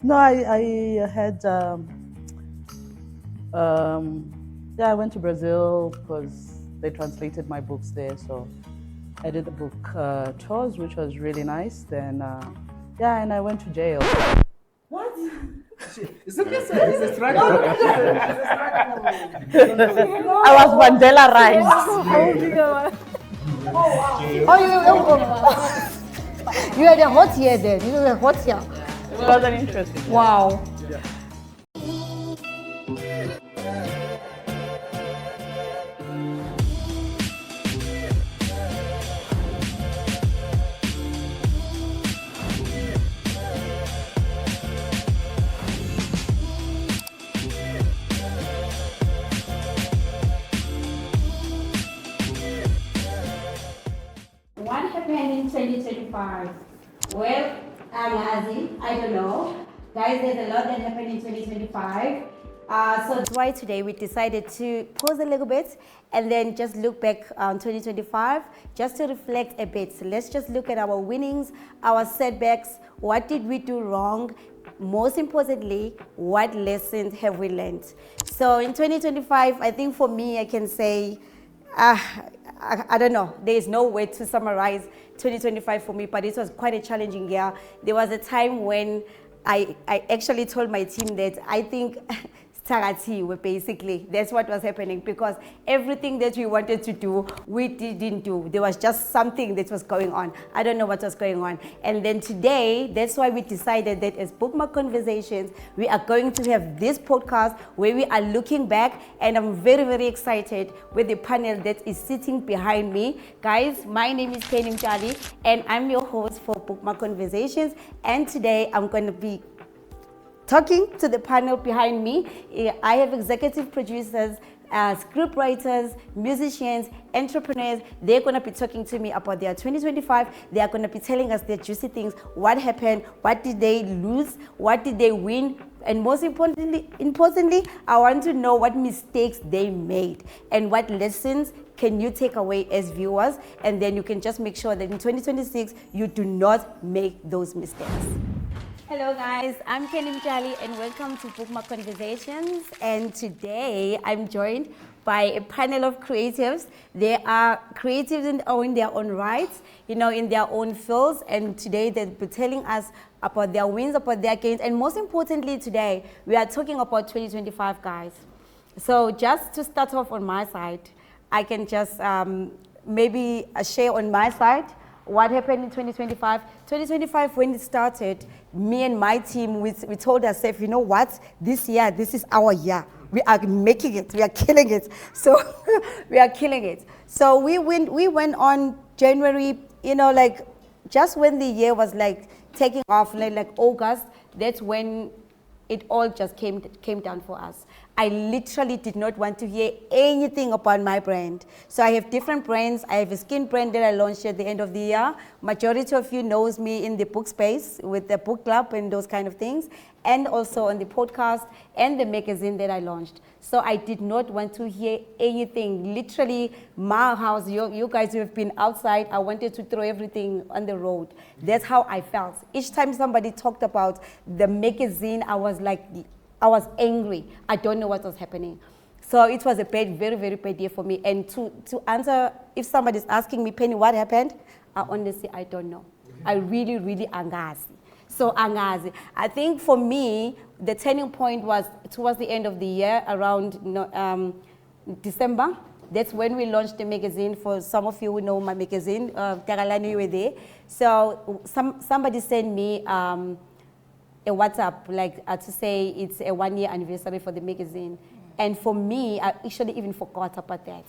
No, I had yeah, I went to Brazil because they translated my books there. So I did the book tours, which was really nice. Then yeah, and I went to jail. What? It's okay, sir. It's a struggle. It's a struggle. I was Mandela-rized. You had a hot year then. You were hot year. It was an interesting. Wow. What happened in 2025? Well, I don't know. Guys, there's a lot that happened in 2025. So that's why today we decided to pause a little bit and then just look back on 2025 just to reflect a bit. So let's just look at our winnings, our setbacks, what did we do wrong, most importantly, what lessons have we learned? So in 2025, I think for me, I can say, I don't know, there is no way to summarize 2025 for me, but it was quite a challenging year. There was a time when I actually told my team that I think basically, that's what was happening, because everything that we wanted to do, we didn't do. There was just something that was going on. I don't know what was going on. And then today, that's why we decided that as Bookmarked Conversations, we are going to have this podcast where we are looking back, and I'm very, very excited with the panel that is sitting behind me. Guys, my name is Penny Mtali, and I'm your host for Bookmarked Conversations, and today I'm going to be talking to the panel behind me. I have executive producers, scriptwriters, musicians, entrepreneurs. They're going to be talking to me about their 2025. They are going to be telling us their juicy things. What happened? What did they lose? What did they win? And most importantly, I want to know what mistakes they made and what lessons can you take away as viewers, and then you can just make sure that in 2026 you do not make those mistakes. Hello guys, I'm Kenny Mtali and welcome to Bookmarked Conversations. And today I'm joined by a panel of creatives. They are creatives in their own rights, in their own fields. And today they'll be telling us about their wins, about their gains. And most importantly today, we are talking about 2025, guys. So just to start off on my side, I can just maybe share on my side what happened in 2025. 2025, when it started, me and my team, we told ourselves, you know what, this year, this is our year. We are making it, we are killing it. So we are killing it. So we went on January, just when the year was taking off, like August, that's when it all just came down for us. I literally did not want to hear anything about my brand. So I have different brands. I have a skin brand that I launched at the end of the year. Majority of you knows me in the book space with the book club and those kind of things, and also on the podcast and the magazine that I launched. So I did not want to hear anything. Literally, my house, you guys who have been outside, I wanted to throw everything on the road. That's how I felt. Each time somebody talked about the magazine, I was angry. I don't know what was happening. So it was a very, very bad year for me. And to answer, if somebody's asking me, Penny, what happened? Honestly, I don't know. I really angazi. So angazi. I think for me, the turning point was towards the end of the year, around December. That's when we launched the magazine. For some of you who know my magazine, Tagalani, you were there. So somebody sent me a WhatsApp, to say it's a 1-year anniversary for the magazine. And for me, I actually even forgot about that.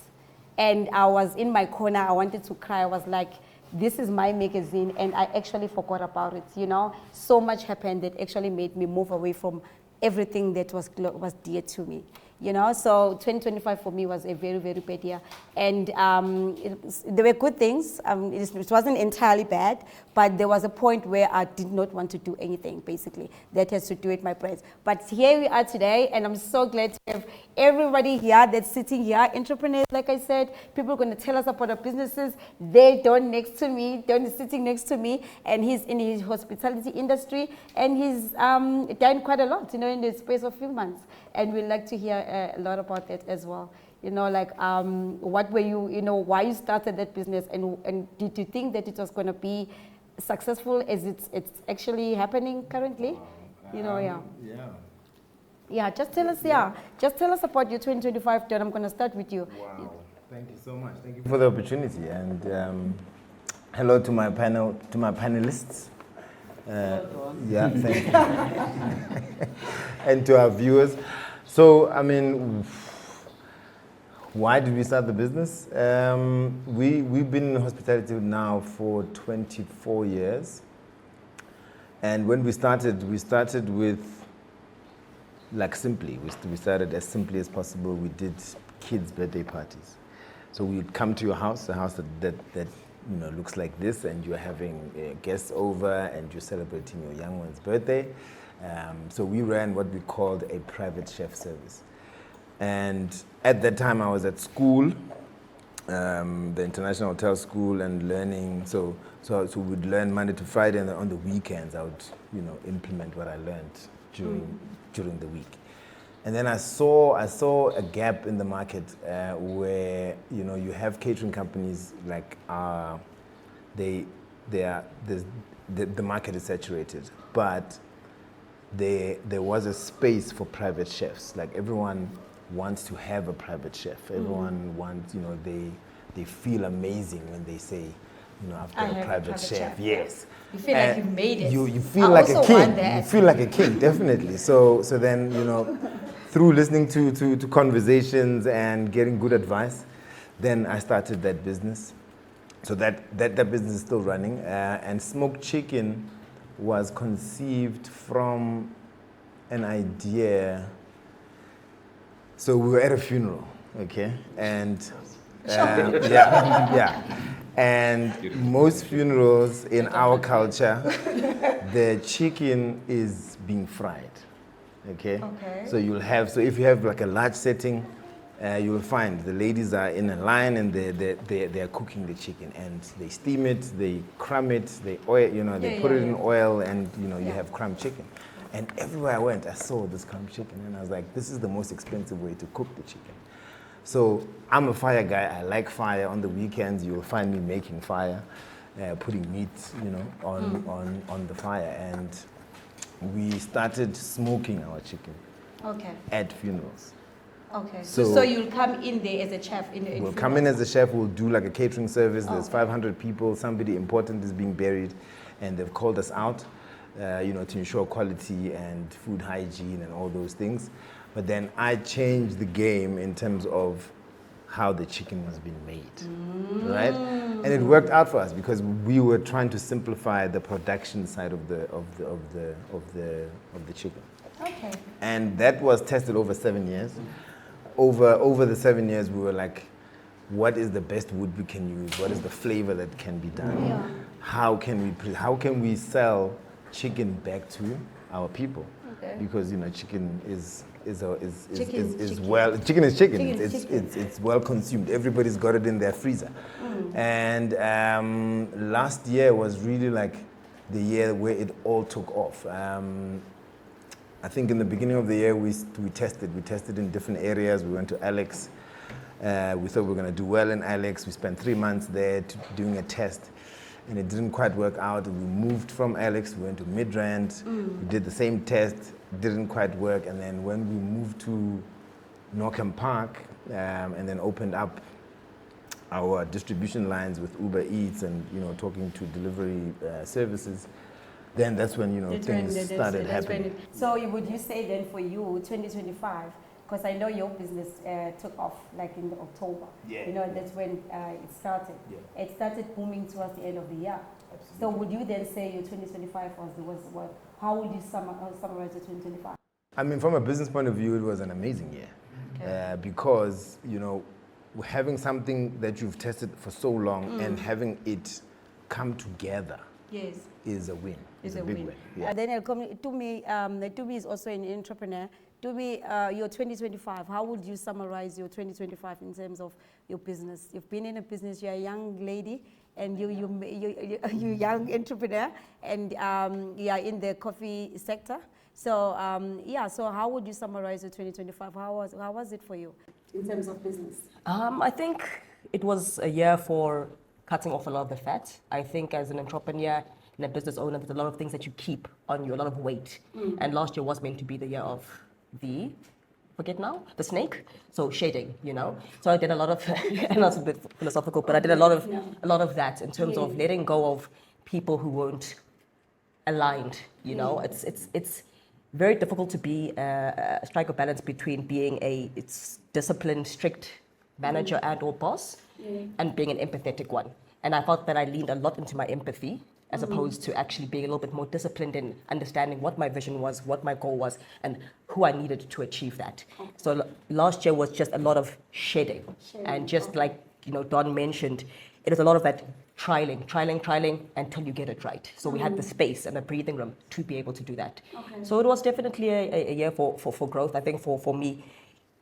And I was in my corner, I wanted to cry. I was like, this is my magazine, and I actually forgot about it, So much happened that actually made me move away from everything that was dear to me. you know. So 2025 for me was a very, very bad year. And there were good things. It wasn't entirely bad, but there was a point where I did not want to do anything, basically. That has to do with my brains. But here we are today, and I'm so glad to have everybody here that's sitting here, entrepreneurs, like I said, people are going to tell us about our businesses. They're sitting next to me, and he's in his hospitality industry, and he's done quite a lot, you know, in the space of a few months. And we'd like to hear a lot about that as well. You know, like what were you, you know, why you started that business, and did you think that it was going to be successful as it's actually happening currently? You know, just tell us about your 2025, Don. I'm going to start with you. Wow, thank you so much. Thank you for the opportunity, and hello to my panelists. Thank you. And to our viewers. So, I mean, why did we start the business? We've been in hospitality now for 24 years. And when we started with, like, simply. We started as simply as possible. We did kids' birthday parties. So we'd come to your house, a house that you know, looks like this, and you're having guests over and you're celebrating your young one's birthday. So we ran what we called a private chef service. And at that time I was at school, the International Hotel School, and learning. So we'd learn Monday to Friday, and then on the weekends I would, you know, implement what I learned during the week. And then I saw a gap in the market where, you know, you have catering companies like the market is saturated, but there was a space for private chefs. Like, everyone wants to have a private chef. Everyone wants, you know, they feel amazing when they say, you know, I've got a private chef. Yes. You feel like you've made it. You feel like a king. You feel like a king, definitely. So then, you know, through listening to conversations and getting good advice, then I started that business. So that business is still running. And smoked chicken was conceived from an idea. So we were at a funeral, okay? And and most funerals in our culture, the chicken is being fried. Okay. So if you have like a large setting, you will find the ladies are in a line, and they are cooking the chicken, and they steam it, they crumb it, they oil, you know, they put it in oil, and you know, you have crumb chicken. And everywhere I went, I saw this crumb chicken, and I was like, this is the most expensive way to cook the chicken. So I'm a fire guy. I like fire. On the weekends, you will find me making fire, putting meat, you know, on the fire, and we started smoking our chicken at funerals. Okay. So you'll come in there as a chef? We'll come in as a chef. We'll do like a catering service. There's 500 people. Somebody important is being buried, and they've called us out, you know, to ensure quality and food hygiene and all those things. But then I changed the game in terms of how the chicken was being made, right? And it worked out for us because we were trying to simplify the production side of the chicken. Okay. And that was tested over 7 years. Over the 7 years, we were like, what is the best wood we can use? What is the flavor that can be done? Yeah. How can we sell chicken back to our people? Okay. Because, you know, chicken is Chicken is chicken. chicken. It's well consumed. Everybody's got it in their freezer. And last year was really like the year where it all took off. I think in the beginning of the year we tested in different areas. We went to Alex. We thought we were going to do well in Alex. We spent 3 months there doing a test, and it didn't quite work out. We moved from Alex, we went to Midrand. We did the same test, didn't quite work. And then when we moved to Norkham Park, and then opened up our distribution lines with Uber Eats and, you know, talking to delivery services, then that's when, you know, things started happening. So would you say then for you, 2025, because I know your business took off like in October. Yeah. You know, that's when it started. Yeah. It started booming towards the end of the year. Absolutely. So would you then say your 2025 was how would you summarize your 2025? I mean, from a business point of view, it was an amazing year. because, having something that you've tested for so long and having it come together is a win. It's a big win. Yeah. Then Tumi is also an entrepreneur. Tumi, your 2025, how would you summarize your 2025 in terms of your business? You've been in a business, you're a young lady, and you're young entrepreneur, and you are in the coffee sector. So, so how would you summarize your 2025? How was it for you in terms of business? I think it was a year for cutting off a lot of the fat. I think as an entrepreneur and a business owner, there's a lot of things that you keep on you, a lot of weight. And last year was meant to be the year of the snake. So shedding, So I did a lot of, I know it's a bit philosophical, but I did a lot of that in terms of letting go of people who weren't aligned. It's very difficult to be strike a balance between being a disciplined, strict manager and or boss and being an empathetic one. And I felt that I leaned a lot into my empathy as opposed to actually being a little bit more disciplined in understanding what my vision was, what my goal was, and who I needed to achieve that. So last year was just a lot of shedding. And just like Don mentioned, it was a lot of that trialing until you get it right. So we had the space and the breathing room to be able to do that. So it was definitely a year for growth. I think for me,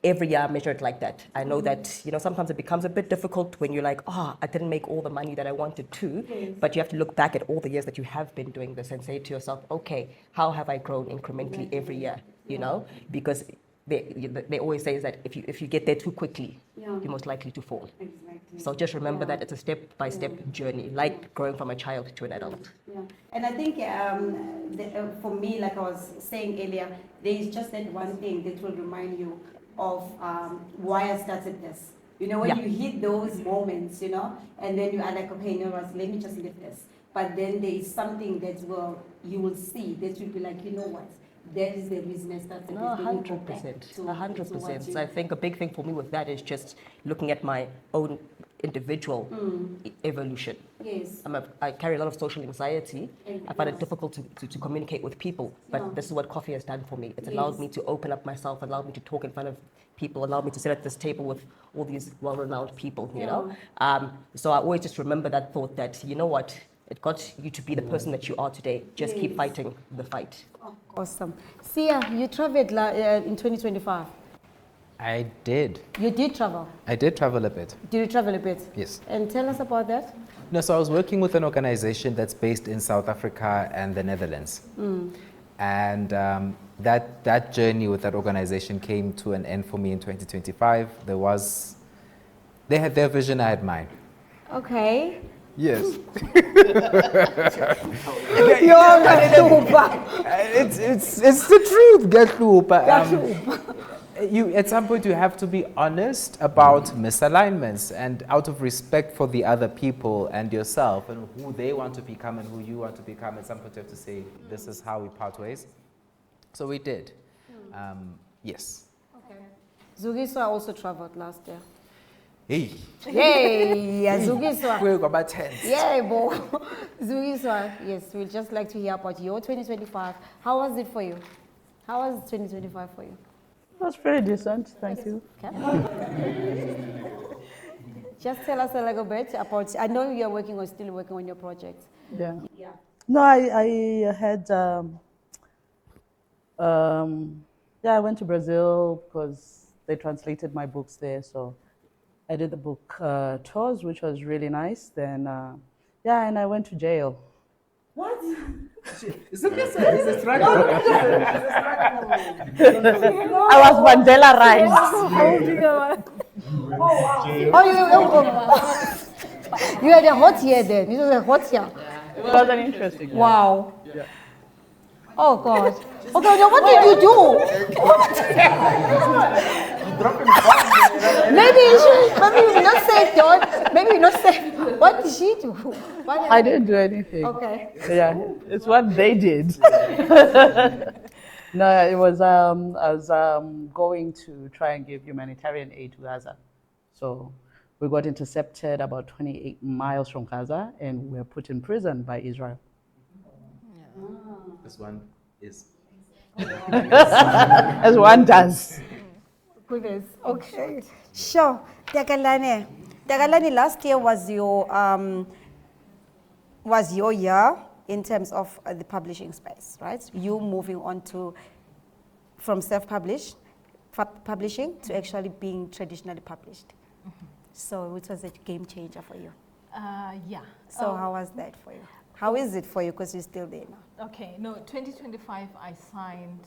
every year I measure it like that. I know that, sometimes it becomes a bit difficult when you're like, I didn't make all the money that I wanted to, but you have to look back at all the years that you have been doing this and say to yourself, okay, how have I grown incrementally every year, Because they always say is that if you get there too quickly, you're most likely to fall. Exactly. So just remember that it's a step-by-step journey, like growing from a child to an adult. Yeah. And I think for me, like I was saying earlier, there is just that one thing that will remind you of why I started this. When you hit those moments, and then you are like, okay, let me just live this. But then there is something that you will see that you'll be like, what? That is the reason I started. 100%. 100%. So I think a big thing for me with that is just looking at my own individual evolution. Yes. I carry a lot of social anxiety. I find it difficult to communicate with people, but this is what coffee has done for me. It's allowed me to open up myself, allowed me to talk in front of people, allowed me to sit at this table with all these well-renowned people, So I always just remember that thought that, what? It got you to be the person that you are today. Just keep fighting the fight. Oh, awesome. Sia, you traveled in 2025. I did. You did travel? I did travel a bit. Did you travel a bit? Yes. And tell us about that. No, so I was working with an organization that's based in South Africa and the Netherlands. And that journey with that organization came to an end for me in 2025. They had their vision, I had mine. Okay. Yes. It's the truth, you at some point you have to be honest about misalignments, and out of respect for the other people and yourself and who they want to become and who you want to become, at some point you have to say, this is how we part ways. So we did. Yes. Okay. Zugiswa also traveled last year. Hey. Yay, Zugiswa. We're about 10. Yeah, bo. Zugiswa, yes, we'd just like to hear about your 2025. How was it for you? How was 2025 for you? It was pretty decent, thank you. Okay. Just tell us a little bit about, I know you're still working on your project. Yeah. No, I had, I went to Brazil because they translated my books there, so I did the book tours, which was really nice. Then, and I went to jail. What? Is it struggle? I was Mandela-rized. You had a hot year then. It was a hot year. It was an interesting year. Wow. Yeah. Oh, God. Okay, now what did you do? Maybe you not say Don. Maybe you not say. What did she do? I didn't do anything. Okay. Yeah, it's what they did. No, it was I was going to try and give humanitarian aid to Gaza. So we got intercepted about 28 miles from Gaza and we were put in prison by Israel. Yeah. This one is. As one does. Goodness. Okay. Sure. Takalani. Takalani, last year was your year in terms of the publishing space, right? You moving on to from publishing to actually being traditionally published. So it was a game changer for you. Yeah. So how was that for you? How is it for you? Because you're still there now. Okay. No, 2025 I signed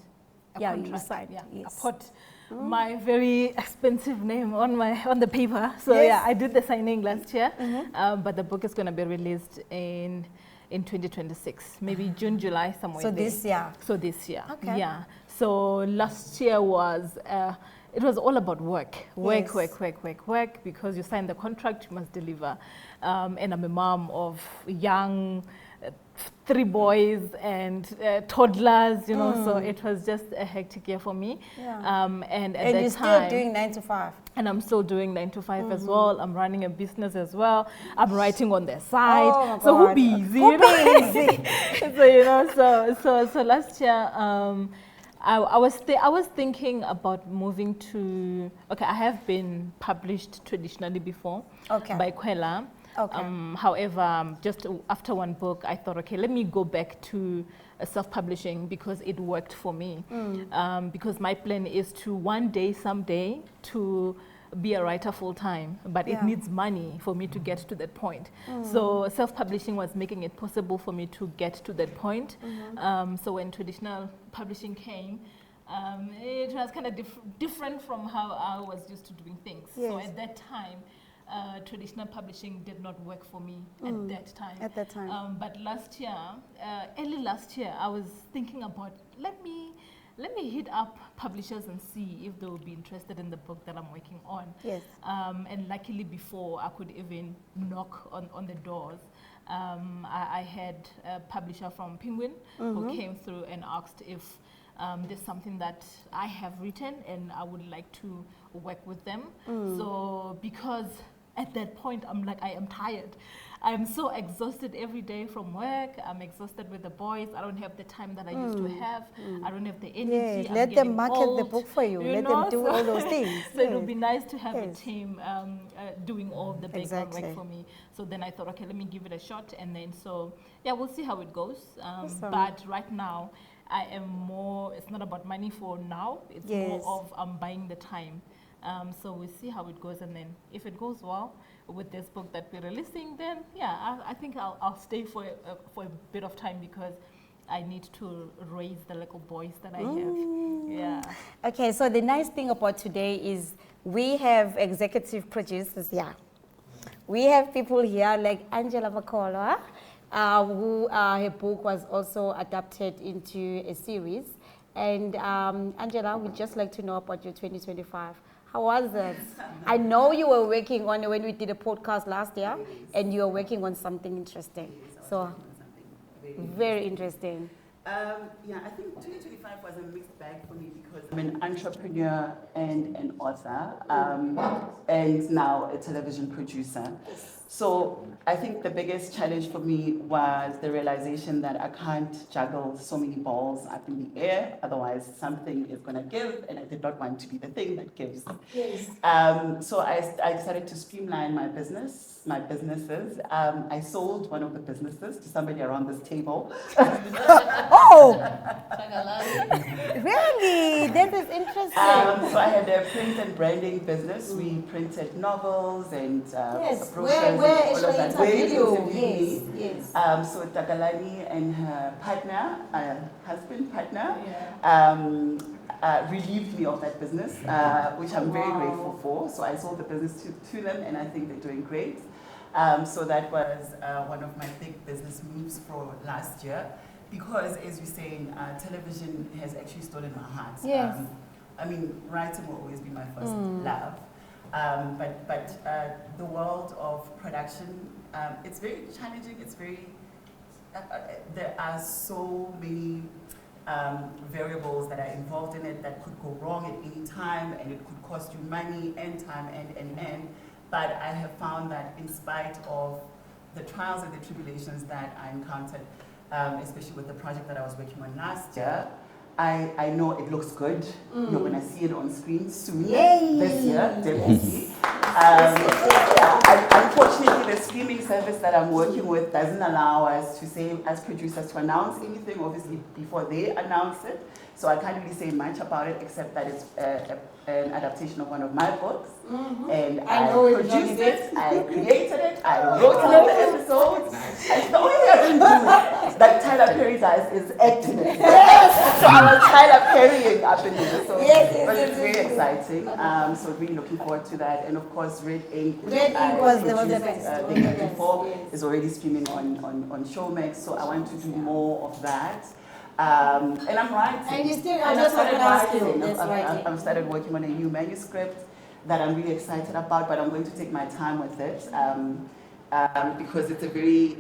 a Yeah, contract. you signed. Yeah. Yes. I put my very expensive name on the paper. So Yes. yeah, I did the signing last year. But the book is going to be released in 2026, maybe June, July, somewhere. So there. this year. So this year. Okay. Yeah. So last year was. It was all about work, Yes. work, because you sign the contract, you must deliver. And I'm a mom of young, 3 boys and toddlers, you know, so it was just a hectic year for me. Yeah. And at And that you're time, still doing 9 to 5. and I'm still doing 9 to 5 as well. I'm running a business as well. I'm writing on the side. Oh my So who God. busy? Who you know? busy? So you know, so last year, I was thinking about moving to. Okay, I have been published traditionally before, Okay. by Kwela. Okay. However, just after one book, I thought, okay, let me go back to self-publishing because it worked for me. Because my plan is to one day, someday, to be a writer full time, but it Yeah. needs money for me to get to that point. So self-publishing was making it possible for me to get to that point. So when traditional publishing came, it was kind of different from how I was used to doing things. So Yes. at that time, traditional publishing did not work for me at that time. At that time. But last year, early last year, I was thinking about let me hit up publishers and see if they would be interested in the book that I'm working on. Yes. And luckily, before I could even knock on the doors, I had a publisher from Penguin who came through and asked if there's something that I have written and I would like to work with them. So because at that point I'm like, I am tired. I'm so exhausted every day from work. I'm exhausted with the boys. I don't have the time that I used to have. I don't have the energy. Yes. I'm Let them getting market the old, book for you. Let know? them do all those things. So it would Yes. be nice to have a Yes. team doing all the background Exactly. work for me. So then I thought, okay, let me give it a shot. And then so, yeah, we'll see how it goes. Awesome. But right now, I am more, it's not about money for now. It's Yes. more of buying the time. So we'll see how it goes. And then if it goes well with this book that we're releasing, then yeah, I think I'll stay for a bit of time because I need to raise the little boys that I have. Yeah. Okay, so the nice thing about today is we have executive producers here. We have people here like Angela Makholwa, who her book was also adapted into a series. And Angela, we'd just like to know about your 2025. How was it? I know you were working on it when we did a podcast last year, and you were working on something interesting. So, very interesting. Yeah, I think 2025 was a mixed bag for me because I'm an entrepreneur and an author, and now a television producer. So I think the biggest challenge for me was the realization that I can't juggle so many balls up in the air, otherwise something is going to give, and I did not want to be the thing that gives. Yes. So I decided to streamline my businesses. I sold one of the businesses to somebody around this table. Oh! Really? That is interesting. So I had a print and branding business. We printed novels and Yes, brochures where and all of actually that. interviewed you. Interviewed me. Yes. So Takalani and her partner, husband partner, relieved me of that business, which I'm very grateful for. So I sold the business to them, and I think they're doing great. So that was one of my big business moves for last year. Because, as you're saying, television has actually stolen my heart. Yes. I mean, writing will always be my first love. But the world of production, it's very challenging. It's very, there are so many variables that are involved in it that could go wrong at any time, and it could cost you money and time and. But I have found that in spite of the trials and the tribulations that I encountered, especially with the project that I was working on last year, I know it looks good. You're going to see it on screen soon. This year, definitely. Unfortunately, the streaming service that I'm working with doesn't allow us to say, as producers, to announce anything, obviously, before they announce it. So I can't really say much about it, except that it's an adaptation of one of my books. And I produced it, I created it, I wrote all the episodes. And the only thing I didn't do that Tyler Perry does is acting it. So I was Tyler Perrying up in there. So but it's very exciting. So really looking forward to that. And of course, Red Ink, which was the best. the year before, is already streaming on Showmax. So I want to do more of that. And I'm writing. And you still, And I just started want to ask you, writing. that's writing. I've started working on a new manuscript that I'm really excited about, but I'm going to take my time with it because it's a very,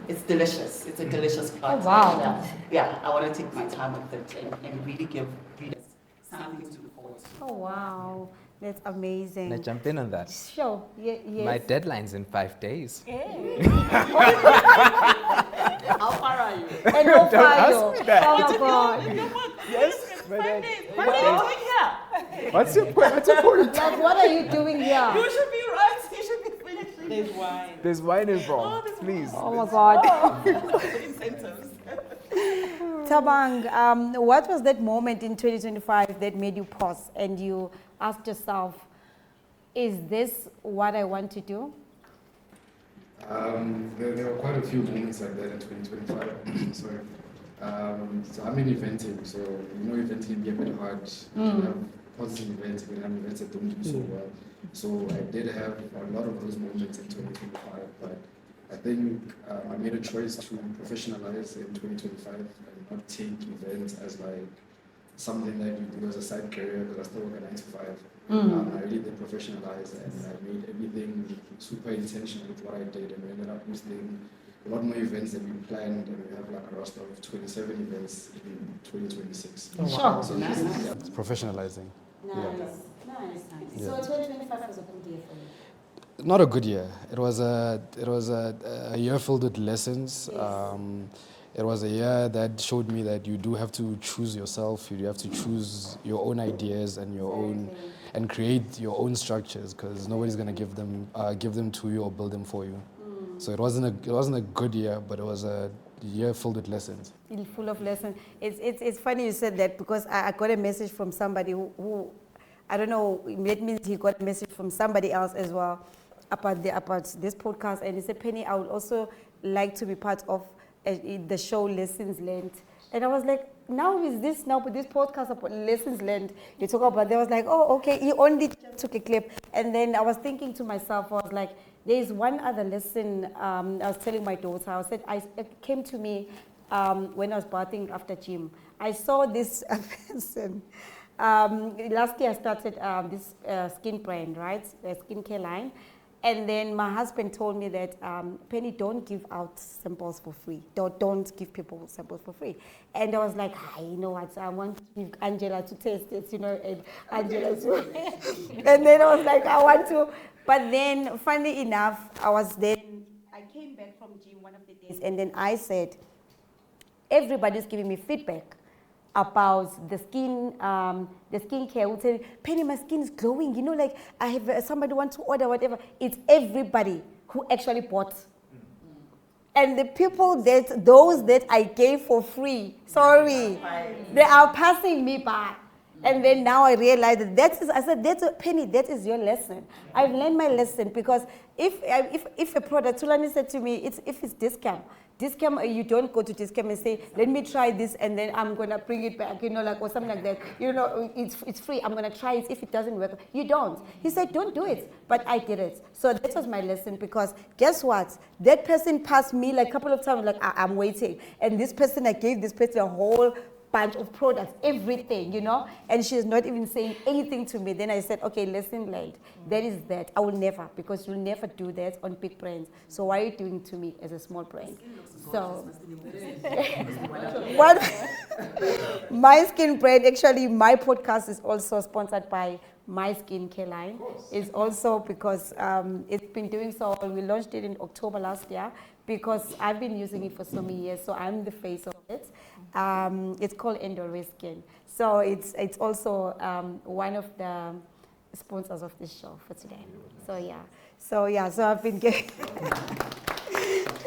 it's delicious. It's a delicious plot. Oh, wow. Yeah, I want to take my time with it and really give readers something to look forward to. Oh, wow. That's amazing. Can I jump in on that? Sure. Yes. My deadline's in 5 days. How far are you? And no fire. ask me that. Oh my God. Yes, but then, What are you doing here? what's your point? What's your point? Like, what are you doing here? You should be right. You should be finishing. There's wine. There's wine involved, please. Oh my God. Incentives. Tabang, what was that moment in 2025 that made you pause and you asked yourself, is this what I want to do? There were quite a few moments like that in 2025. Sorry. So I'm in eventing, so eventing can be a bit hard. You can have positive events, you can have events that don't do so well. So I did have a lot of those moments in 2025, but I think I made a choice to professionalize in 2025 and not take events as like something that you do as a side career, because I still work a 9 to 5. I really did professionalize, and I made everything super intentional with what I did, and we ended up hosting a lot more events than we planned, and we have like a roster of 27 events in 2026. Oh, wow. So Nice. it's professionalizing. Nice. So 2025 was a good year for you? Not a good year. It was a year filled with lessons. It was a year that showed me that you do have to choose yourself. You have to choose your own ideas and your own, and create your own structures, because nobody's gonna give them to you or build them for you. So it wasn't a good year, but it was a year filled with lessons. Full of lessons. It's funny you said that, because I got a message from somebody who I don't know, it means he got a message from somebody else as well about this podcast, and he said, Penny, I would also like to be part of the show Lessons Learned. And I was like, now with this podcast about Lessons Learned, you talk about, they was like, oh, okay, he only took a clip. And then I was thinking to myself, I was like, there is one other lesson. I was telling my daughter, it came to me when I was bathing after gym. I saw this person. Last year I started this skin brand, right? A skincare line. And then my husband told me that, Penny, don't give out samples for free. Don't give people samples for free. And I was like, you know what, I want to give Angela to taste it, and Angela too. And then I was like, I want to. But then, funny enough, I came back from gym one of the days, and then I said, everybody's giving me feedback about the skincare. Would say, Penny, my skin is glowing. Like I have somebody want to order whatever. It's everybody who actually bought. And the people those that I gave for free, sorry, they are passing me by. And then now I realize that Penny, that is your lesson. I've learned my lesson, because if a product, Tulani said to me, if it's discount, you don't go to discount and say, let me try this and then I'm going to bring it back, or something like that. It's free. I'm going to try it. If it doesn't work, you don't. He said, don't do it. But I did it. So that was my lesson, because guess what? That person passed me like a couple of times, like I'm waiting. And this person, I gave this person a whole bunch of products, everything, and she's not even saying anything to me. Then I said, okay, lesson learned. That is that. I will never, because you'll never do that on big brands. So why are you doing it to me as a small brand? So, my skin brand, actually, my podcast is also sponsored by my skincare line. Is also because it's been doing so well. We launched it in October last year because I've been using it for so many years, so I'm the face of it. It's called Endor Skin. So it's also one of the sponsors of this show for today. So I've been getting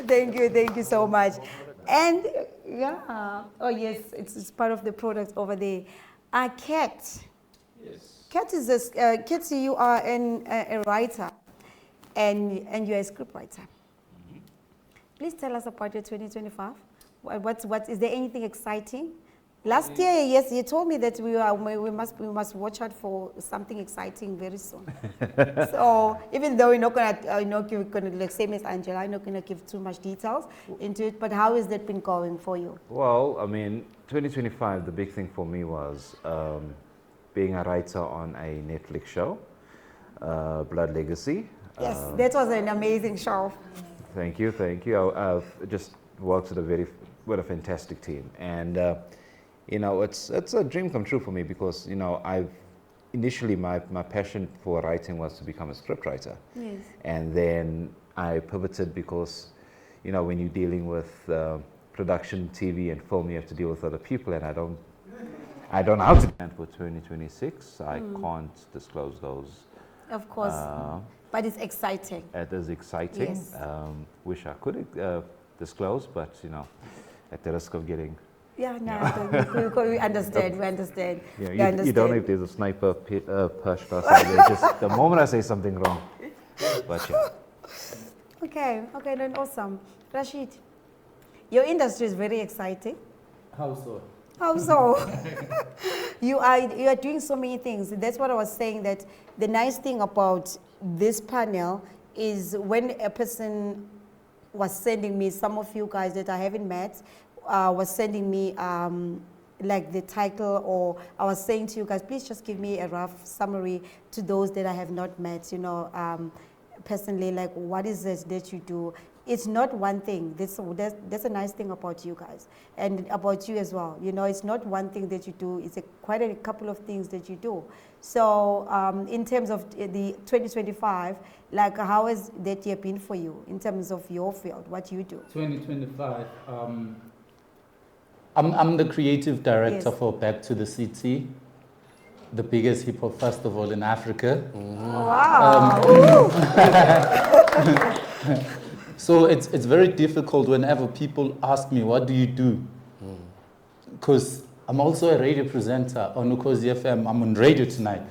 thank you so much. And it's part of the product over there. Kat. Yes. Kat, you are a writer and you're a script writer. Mm-hmm. Please tell us about your 2025. What is there anything exciting? Last year, yes, you told me that we must watch out for something exciting very soon. So even though we're not gonna like same as Angela, I'm not gonna give too much details into it. But how has that been going for you? Well, I mean, 2025, the big thing for me was being a writer on a Netflix show, Blood Legacy. Yes, that was an amazing show. Thank you. I've just worked with a fantastic team, and it's a dream come true for me because I've initially my passion for writing was to become a scriptwriter. Yes. And then I pivoted because when you're dealing with production, TV, and film, you have to deal with other people, and I don't know how to. And for 2026, I can't disclose those. Of course, but it's exciting. It is exciting. Yes. Wish I could disclose, but at the risk of getting. Yeah, no, we understand. We understand. Yeah, you don't know if there's a sniper perched outside there. Just the moment I say something wrong. But yeah. Okay, then awesome. Rashid, your industry is very exciting. How so? How so? You are doing so many things. That's what I was saying, that the nice thing about this panel is when a person was sending me, some of you guys that I haven't met, was sending me like the title, or I was saying to you guys, please just give me a rough summary to those that I have not met, personally, like what is it that you do? It's not one thing. That's a nice thing about you guys and about you as well. It's not one thing that you do. It's quite a couple of things that you do. So in terms of the 2025, like how has that year been for you in terms of your field, what you do? 2025, I'm the creative director Yes. for Back to the City, the biggest hip hop festival in Africa. Wow. So it's very difficult whenever people ask me, what do you do? Because I'm also a radio presenter on Ukozi FM. I'm on radio tonight.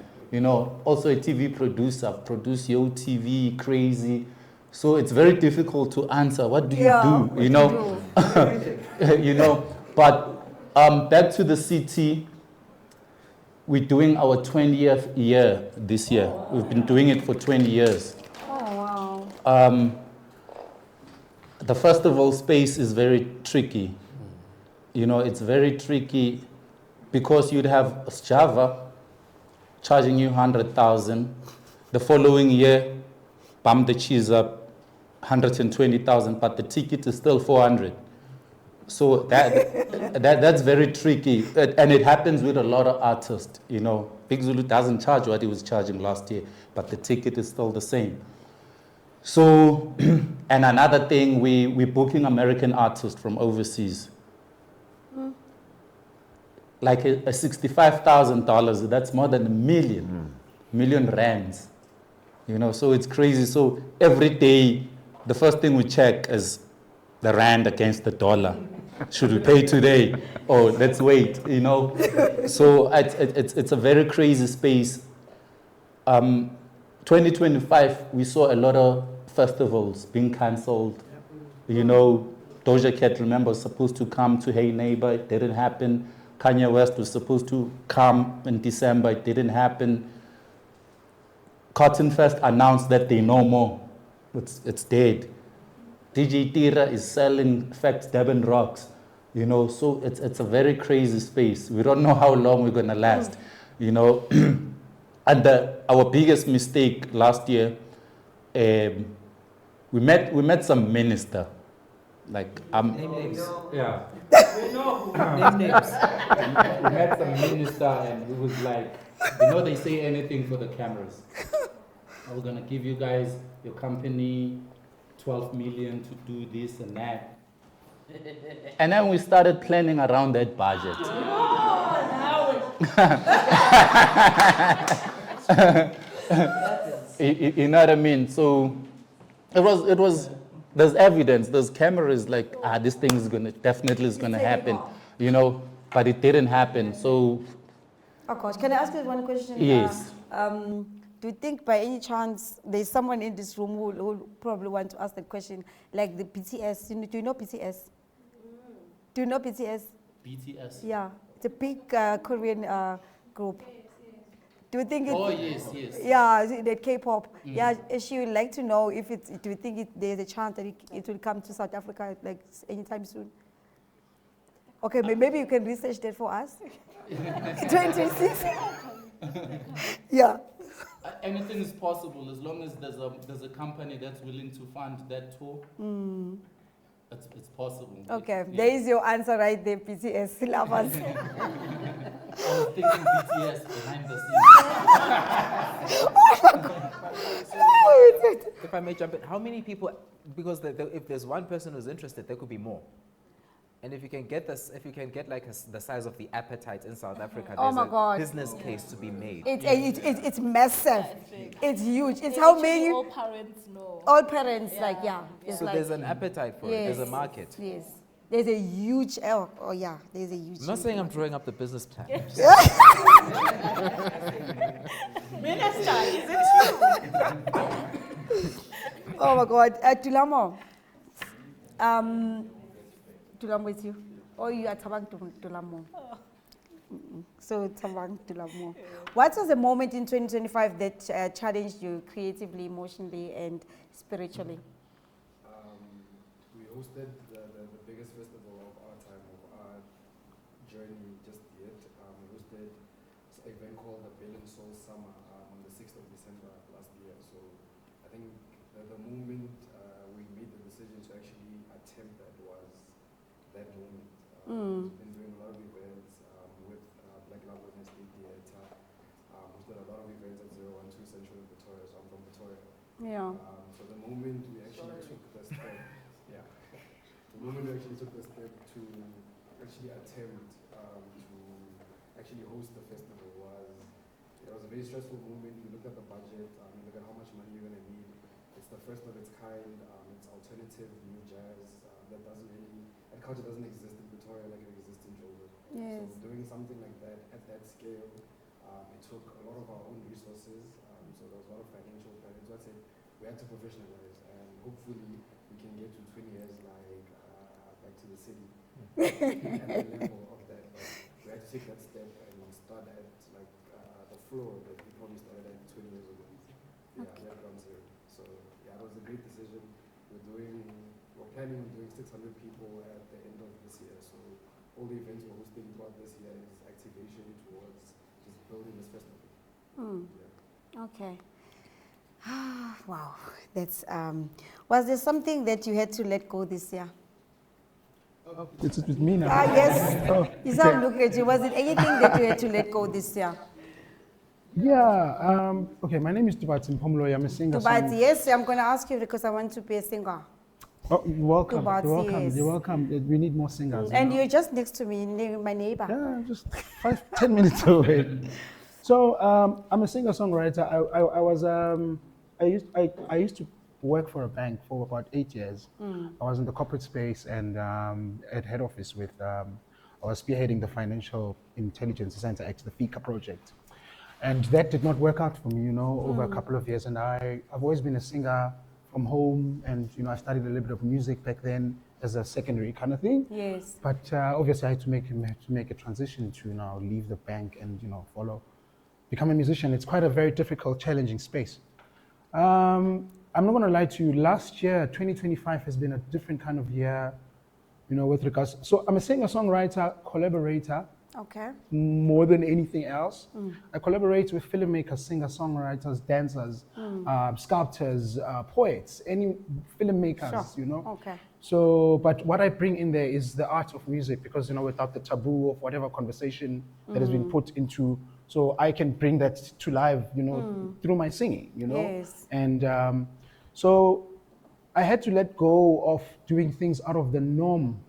Also a TV producer. I've produced Yo TV, Crazy. So it's very difficult to answer, what do you do? But Back to the City, we're doing our 20th year this year. We've been doing it for 20 years. Oh, wow. The festival space is very tricky. It's very tricky because you'd have Java charging you 100,000. The following year, bump the cheese up, 120,000, but the ticket is still 400. So that's very tricky, and it happens with a lot of artists. Big Zulu doesn't charge what he was charging last year, but the ticket is still the same. So, and another thing, we're booking American artists from overseas. Like a $65,000, that's more than $1 million rands. So it's crazy. So every day, the first thing we check is the rand against the dollar. Should we pay today? Oh, let's wait, So it's a very crazy space. 2025, we saw a lot of festivals being cancelled. Doja Cat, remember, was supposed to come to Hey Neighbor. It didn't happen. Kanye West was supposed to come in December. It didn't happen. Cotton Fest announced that they no more. It's dead. DJ Tira is selling Facts Durban Rocks. So it's a very crazy space. We don't know how long we're going to last, And our biggest mistake last year, we met some minister, Like, Name names. yeah. Name names. We met some minister and he was like, you know, they say anything for the cameras. We're gonna give you guys, your company, 12 million to do this and that. And then we started planning around that budget. You know what I mean? So it was, there's evidence, there's cameras like, this thing is definitely is gonna happen, you know, but it didn't happen. So. Oh gosh, can I ask you one question? Yes. Do you think by any chance there's someone in this room who probably want to ask the question, like the BTS? Do you know BTS? Do you know BTS? BTS? Yeah, it's a big Korean group. Do you think it's... Oh, yes, yes. Yeah, the K-pop. Yeah, she would like to know if it's... Do you think there's a chance that it will come to South Africa like anytime soon? Okay, maybe you can research that for us. 26. Yeah. Anything is possible as long as there's a company that's willing to fund that tour. It's possible. Okay, there is your answer right there, BTS lovers. I was thinking BTS behind the scenes. If I may jump in, how many people? Because if there's one person who's interested, there could be more. And if you can get this, if you can get like the size of the appetite in South Africa, Oh my there's a God. business case to be made. It's massive. It's huge. It's Yeah, how actually many... all parents know. All parents, like, yeah. It's So like, there's an appetite for it. There's a market. Yes. There's a huge, yeah, there's a huge... I'm not saying I'm drawing up the business plan. Minister, is it Oh my God. Tulamo. Tulamo with you? Or you are Tabang Tulamo? So Tabang Tulamo. What was the moment in 2025 that challenged you creatively, emotionally, and spiritually? We hosted the biggest festival of our time, of our journey just yet. We hosted an event called the Bell and Soul Summer on the 6th of December last year. So I think that the moment we made the decision to actually attempt that was that moment. We've been doing a lot of events with Black Love and State Theatre. Hosted a lot of events at 012 Central in Pretoria, so I'm from Pretoria. Yeah. So the moment we actually took the step, the moment we actually took the step to actually attempt to actually host the festival it was a very stressful moment. We looked at the budget, we looked at how much money you're going to need. It's the first of its kind. It's alternative new jazz that culture doesn't exist in Pretoria like it exists in Joburg. Yes. So doing something like that at that scale, it took a lot of our own resources. So there was a lot of financial planning. So I said we had to professionalize, and hopefully we can get to 20 years like to the city at the level of that. But we had to take that step and start at like the floor that we probably started at 20 years ago. Yeah, that comes here. So yeah, it was a great decision. We're planning on doing 600 people at the end of this year. So all the events we're hosting throughout this year is activation towards just building this festival. Yeah. Okay. Wow. That's was there something that you had to let go this year? It's with me now. Yes. Oh, You sound looking at you. Was it anything that you had to let go this year? Yeah. Okay. My name is Tubatsi Mpumloya. I'm a singer. But yes, I'm going to ask you because I want to be a singer. Oh, you're welcome. Tubatsi, You're welcome. yes. You're welcome. We need more singers. And you know? you're just next to me, my neighbor. Yeah, just 10 minutes away. So I'm a singer-songwriter. I used to work for a bank for about 8 years. I was in the corporate space and at head office with. I was spearheading the Financial Intelligence Center X, the FICA project, and that did not work out for me. You know, over a couple of years. And I've always been a singer from home, and you know, I studied a little bit of music back then as a secondary kind of thing. Yes. But obviously, I had to make a transition to now leave the bank and become a musician. It's quite a very difficult, challenging space. I'm not going to lie to you. Last year, 2025 has been a different kind of year, you know, with regards. So I'm a singer-songwriter, collaborator, Okay. more than anything else. I collaborate with filmmakers, singers, songwriters, dancers, sculptors, poets, any filmmakers, you know. Okay. So, but what I bring in there is the art of music, because, you know, without the taboo of whatever conversation that has been put into, so I can bring that to life, you know, through my singing, you know. Yes. And so I had to let go of doing things out of the norm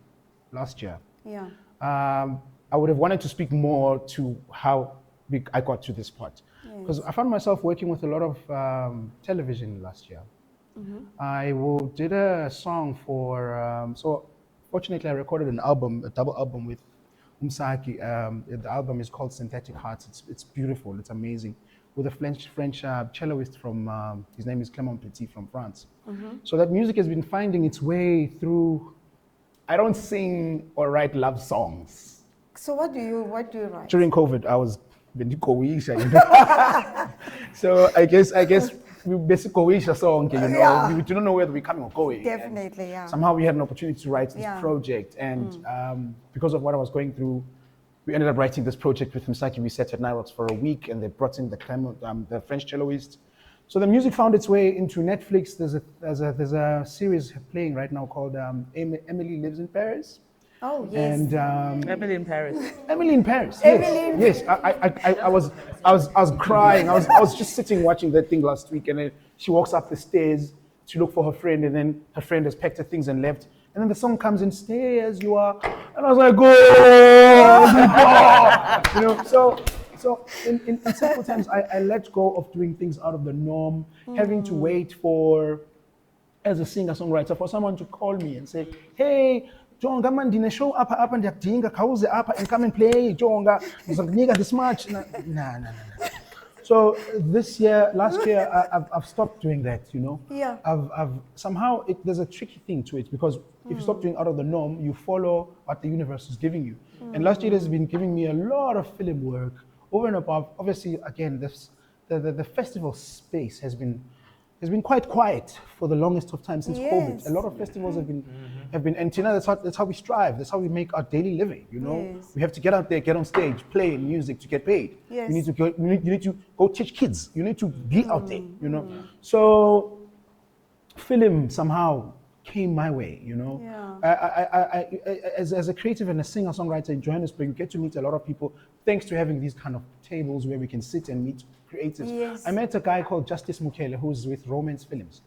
last year. Yeah. I would have wanted to speak more to how I got to this part, because I found myself working with a lot of television last year. I did a song for, so fortunately I recorded an album, a double album with Umsaki. The album is called Synthetic Hearts. It's beautiful, it's amazing, with a French celloist from, his name is Clement Petit from France. So that music has been finding its way through. I don't sing or write love songs. So what do you write? During COVID, I was Kowisha, you know. So I guess we basically Kowisha song, you know. We didn't know where we're coming or going. Definitely, yeah. Somehow we had an opportunity to write this project, and because of what I was going through, we ended up writing this project with Msaki. We sat at Nirox for a week, and they brought in the French celloist. So the music found its way into Netflix. There's a series playing right now called Emily Lives in Paris. Oh yes. And Emily in Paris. Emily in Paris. Yes. I was crying. I was just sitting watching that thing last week, and then she walks up the stairs to look for her friend, and then her friend has packed her things and left. And then the song comes in, "Stay as you are," and I was like, "Oh!" You know. So in simple terms, I let go of doing things out of the norm, having to wait for, as a singer-songwriter, for someone to call me and say, "Hey, Jonga man, dine show up and ndiyakudinga khawuze apha and come and play, Jonga, ngizokunika this much." Nah. So last year, I've stopped doing that, you know. Yeah. I've somehow, there's a tricky thing to it, because if you stop doing out of the norm, you follow what the universe is giving you. And last year has been giving me a lot of film work over and above. Obviously, again, the festival space has been quite quiet for the longest of time since COVID. A lot of festivals have been, and Tina, that's how we strive. That's how we make our daily living. You know, we have to get out there, get on stage, play music to get paid. Yes. You need to go teach kids. You need to be out there. You know, so film somehow came my way. You know, I as a creative and a singer-songwriter in Johannesburg, you get to meet a lot of people thanks to having these kind of tables where we can sit and meet creatives. Yes. I met a guy called Justice Mukele, who's with Romance Films.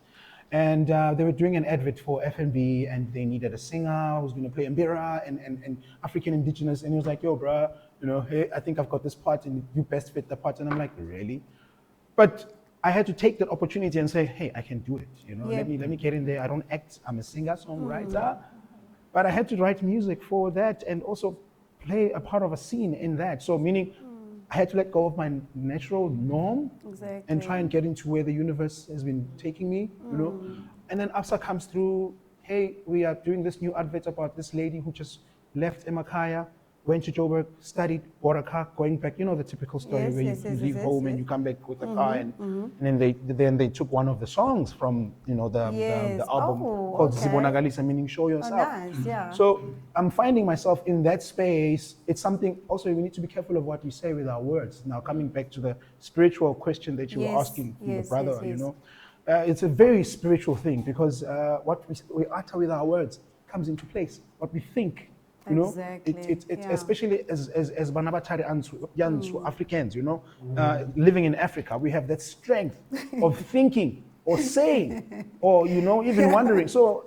And they were doing an advert for F&B, and they needed a singer who's going to play Mbira and African indigenous. And he was like, "Yo, bruh, you know, hey, I think I've got this part and you best fit the part." And I'm like, "Really?" But I had to take that opportunity and say, "Hey, I can do it. You know, let me get in there. I don't act. I'm a singer-songwriter." But I had to write music for that and also play a part of a scene in that. So meaning, I had to let go of my natural norm and try and get into where the universe has been taking me, you know. And then AFSA comes through, "Hey, we are doing this new advert about this lady who just left Emakaya, went to Joburg, studied, bought a car, going back." You know, the typical story where you leave home and you come back with a car, and then they took one of the songs from, you know, the album called Zibonagalisa, meaning "Show Yourself." Nice, yeah. So I'm finding myself in that space. It's something also we need to be careful of what we say with our words. Now, coming back to the spiritual question that you were asking from the brother, you know, it's a very spiritual thing, because what we utter with our words comes into place. What we think, you know, it's especially as Banabatari and Africans, you know, living in Africa, we have that strength of thinking or saying or, you know, even wondering. So,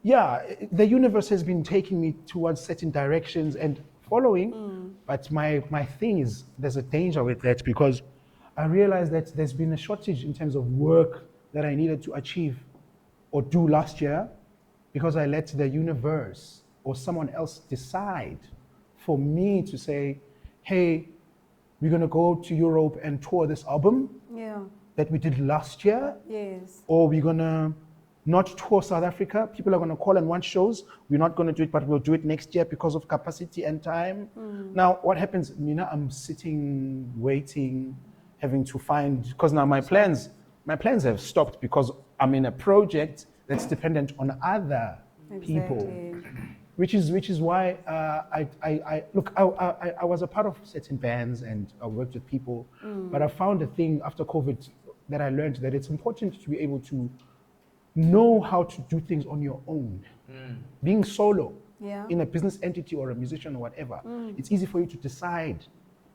the universe has been taking me towards certain directions and following, but my thing is, there's a danger with that, because I realized that there's been a shortage in terms of work that I needed to achieve or do last year, because I let the universe or someone else decide for me to say, "Hey, we're going to go to Europe and tour this album that we did last year, or we're going to not tour South Africa. People are going to call and want shows. We're not going to do it, but we'll do it next year because of capacity and time." Now, what happens, Mina, I'm sitting, waiting, having to find, because now my plans have stopped because I'm in a project that's dependent on other people. which is why I was a part of certain bands and I worked with people, but I found a thing after COVID that I learned that it's important to be able to know how to do things on your own. Being solo in a business entity or a musician or whatever, it's easy for you to decide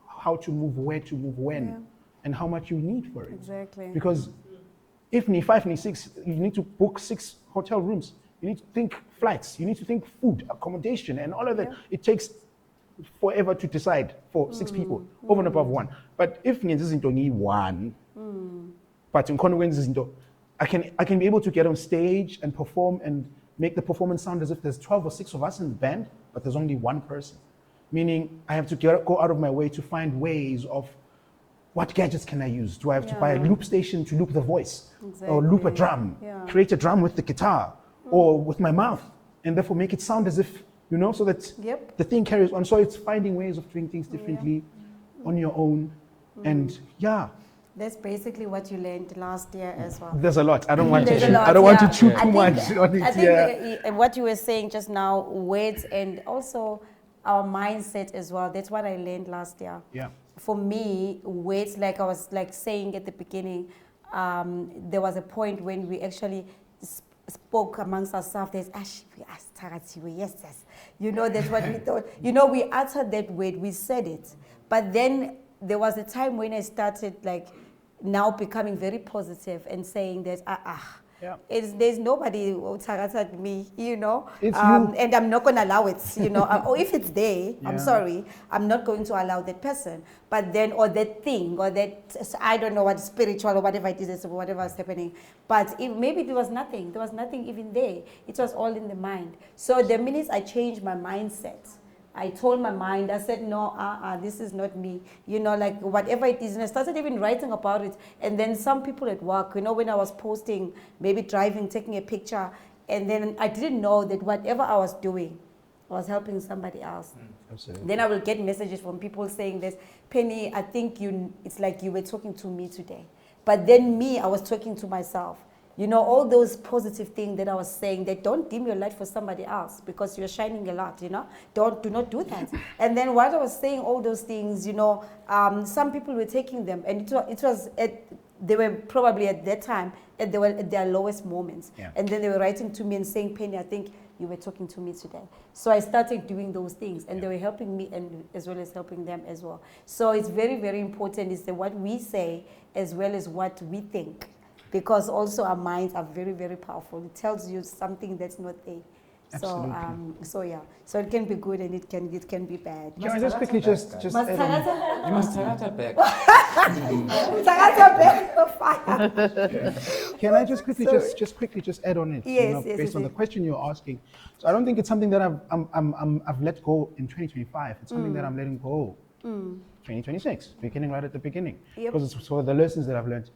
how to move, where to move, when, and how much you need for it. Exactly. Because if ni 5, ni 6, you need to book 6 hotel rooms. You need to think flights. You need to think food, accommodation, and all of that. It takes forever to decide for 6 people, over and above 1. But if ni only 1, but in I can be able to get on stage and perform and make the performance sound as if there's 12 or 6 of us in the band, but there's only 1 person. Meaning I have to go out of my way to find ways of what gadgets can I use? Do I have to buy a loop station to loop the voice? Or loop a drum? Create a drum with the guitar or with my mouth and therefore make it sound as if, so that the thing carries on. So it's finding ways of doing things differently on your own. And that's basically what you learned last year as well. There's a lot. I don't want to chew too much on it. I think what you were saying just now, words and also our mindset as well. That's what I learned last year. Yeah. For me, words, like I was saying at the beginning, there was a point when we actually spoke amongst ourselves. There's yes. That's what we thought. We uttered that word, we said it. But then there was a time when I started now becoming very positive and saying that there's nobody who targeted me, and I'm not going to allow it, or if it's there, I'm sorry, I'm not going to allow that person, but then, or that thing, or that, I don't know what, spiritual or whatever it is, whatever is happening, but maybe there was nothing even there, it was all in the mind. So the minute I changed my mindset, I told my mind, I said, no, this is not me. Whatever it is. And I started even writing about it. And then some people at work, when I was posting, maybe driving, taking a picture, and then I didn't know that whatever I was doing, I was helping somebody else. Absolutely. Then I will get messages from people saying this, Penny, I think it's like you were talking to me today. But then I was talking to myself. All those positive things that I was saying, that don't dim your light for somebody else because you're shining a lot, do not do that. And then while I was saying all those things, some people were taking them and they were probably at that time, at their lowest moments. Yeah. And then they were writing to me and saying, Penny, I think you were talking to me today. So I started doing those things and they were helping me and as well as helping them as well. So it's very, very important is that what we say as well as what we think. Because also our minds are very, very powerful. It tells you something that's not there. Absolutely. So it can be good and it can be bad. Can I just quickly just You must Tarata back. Tarata back for fire. Can I just quickly just add on it? Yes, based on the question you're asking. So I don't think it's something that I've let go in 2025. It's something that I'm letting go 2026, beginning right at the beginning. Because it's for the lessons that I've learned.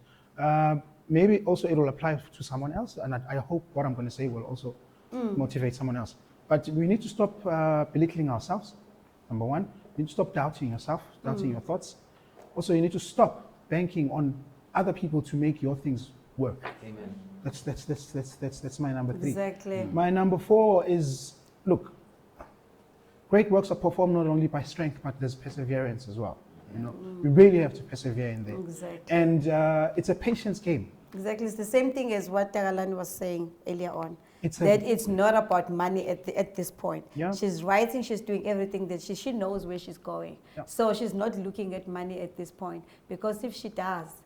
Maybe also it will apply to someone else, and I hope what I'm going to say will also motivate someone else. But we need to stop belittling ourselves, number one. You need to stop doubting yourself, doubting your thoughts. Also, you need to stop banking on other people to make your things work. Amen. That's my number 3. Exactly. My number 4 is, look, great works are performed not only by strength, but there's perseverance as well. We really have to persevere in there. Exactly. And it's a patience game. Exactly. It's the same thing as what Tagalani was saying earlier on. It's not about money at this point. Yeah. She's writing, she's doing everything that she knows where she's going. Yeah. So she's not looking at money at this point. Because if she does,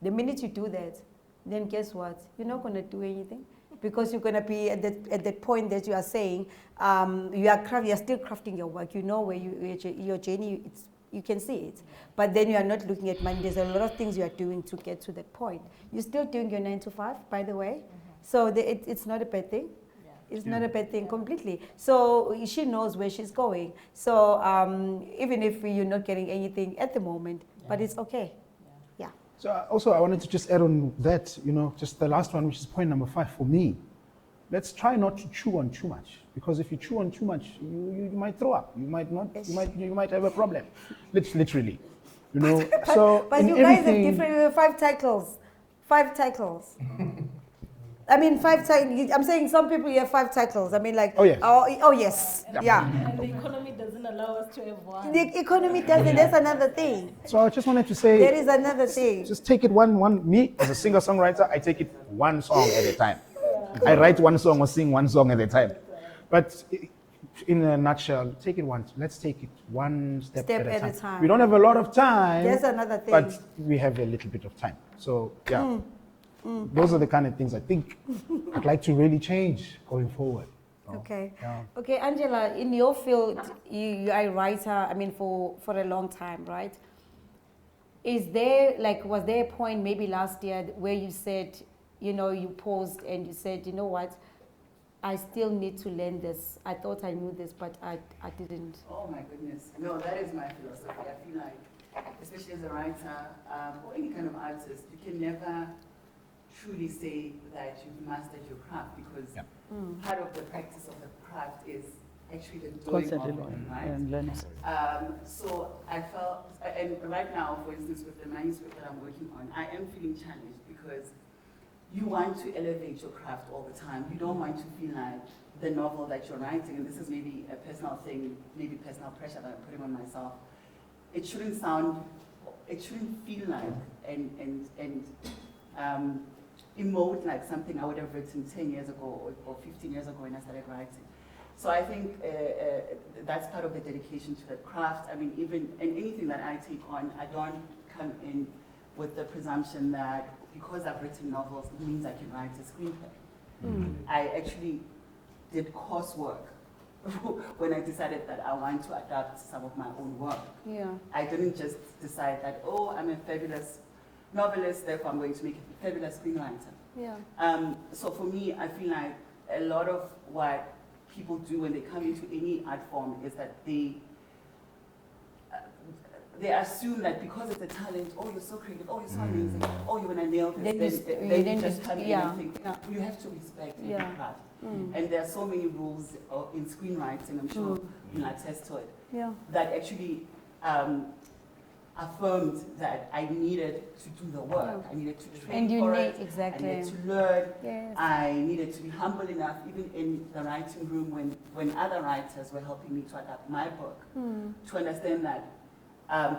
the minute you do that, then guess what? You're not going to do anything. Because you're going to be at that point that you are saying, you are still crafting your work. You know where your journey you can see it. But then you are not looking at money. There's a lot of things you are doing to get to that point. You're still doing your 9 to 5, by the way. So it's not a bad thing. It's not a bad thing completely. So she knows where she's going. So even if you're not getting anything at the moment, but it's okay. Yeah. So also I wanted to just add on that, just the last one, which is point number 5 for me. Let's try not to chew on too much, because if you chew on too much, you might throw up. You might not. You might have a problem, literally. So but you guys have different 5 titles. 5 titles. I mean, I'm saying some people you have 5 titles. I mean, like. Oh, yes. Oh yes. Yeah. And the economy doesn't allow us to have one. The economy doesn't. That's another thing. So I just wanted to say, There is another thing. just take it me as a singer-songwriter, I take it one song at a time. I write one song or sing one song at a time. But in a nutshell, let's take it one step at a time. We don't have a lot of time. There's another thing. But we have a little bit of time. So yeah, those are the kind of things I think I'd like to really change going forward. Okay. Yeah. Okay, Angela, in your field, you are a writer, I mean, for a long time, right? Was there a point maybe last year where you said, you paused and you said, you know what, I still need to learn this. I thought I knew this, but I didn't. Oh my goodness. No, that is my philosophy. I feel like, especially as a writer or any kind of artist, you can never truly say that you've mastered your craft because part of the practice of the craft is actually the doing of it, right? And learning. So I felt, and right now, for instance, with the manuscript that I'm working on, I am feeling challenged because you want to elevate your craft all the time. You don't want to feel like the novel that you're writing, and this is maybe a personal thing, maybe personal pressure that I'm putting on myself. It shouldn't feel like and emote like something I would have written 10 years ago or 15 years ago when I started writing. So I think that's part of the dedication to the craft. I mean, even in anything that I take on, I don't come in with the presumption that because I've written novels, it means I can write a screenplay. I actually did coursework when I decided that I want to adapt some of my own work. Yeah. I didn't just decide that, oh, I'm a fabulous novelist, therefore I'm going to make a fabulous screenwriter. Yeah. So for me, I feel like a lot of what people do when they come into any art form is that they assume that because it's a talent, oh, you're so creative, oh, you're so amazing, oh, you're gonna nail this, then you just come in and think, you have to respect your craft. And there are so many rules in screenwriting, I'm sure you can attest to it, that actually affirmed that I needed to do the work, I needed to train for it, exactly. I needed to learn, Yes. I needed to be humble enough, even in the writing room when other writers were helping me to adapt my book, to understand that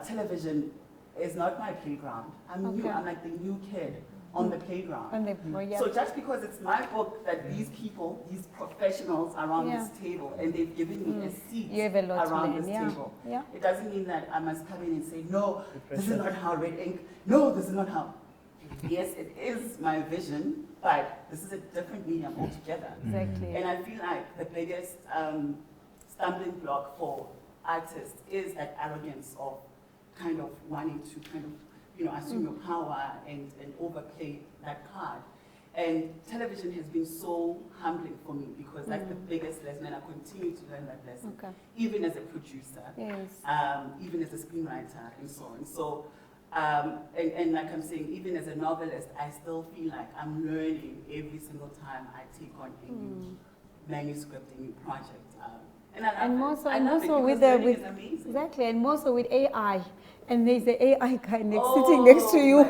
television is not my playground. I'm new, I'm like the new kid on the playground. So just because it's my book that these people, these professionals around this table, and they've given me a seat around this table, it doesn't mean that I must come in and say, no, this is not how red ink, no, this is not how. Yes, it is my vision, but this is a different medium altogether. Exactly. And I feel like the biggest stumbling block for artists is that arrogance of kind of wanting to kind of, assume your power and overplay that card. And television has been so humbling for me because that's the biggest lesson, and I continue to learn that lesson, even as a producer, even as a screenwriter, and so on. So, and like I'm saying, even as a novelist, I still feel like I'm learning every single time I take on a new manuscript, a new project. And more so with AI, and there's the AI guy sitting next to you.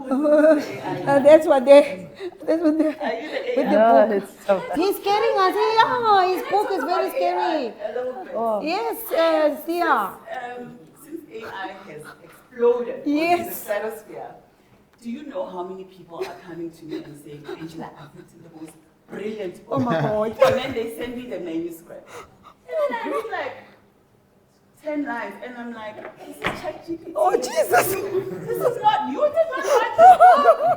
And that's what they with the book. He's scaring us. Yeah, his book is very scary. Yes, Sia. Since AI has exploded in the stratosphere, do you know how many people are coming to me and saying, Angela, I've written the most brilliant book. Oh my God. And then they send me the manuscript. And then I read like 10 lines, and I'm like, this is ChatGPT. Oh, Jesus. This is not, you did not write this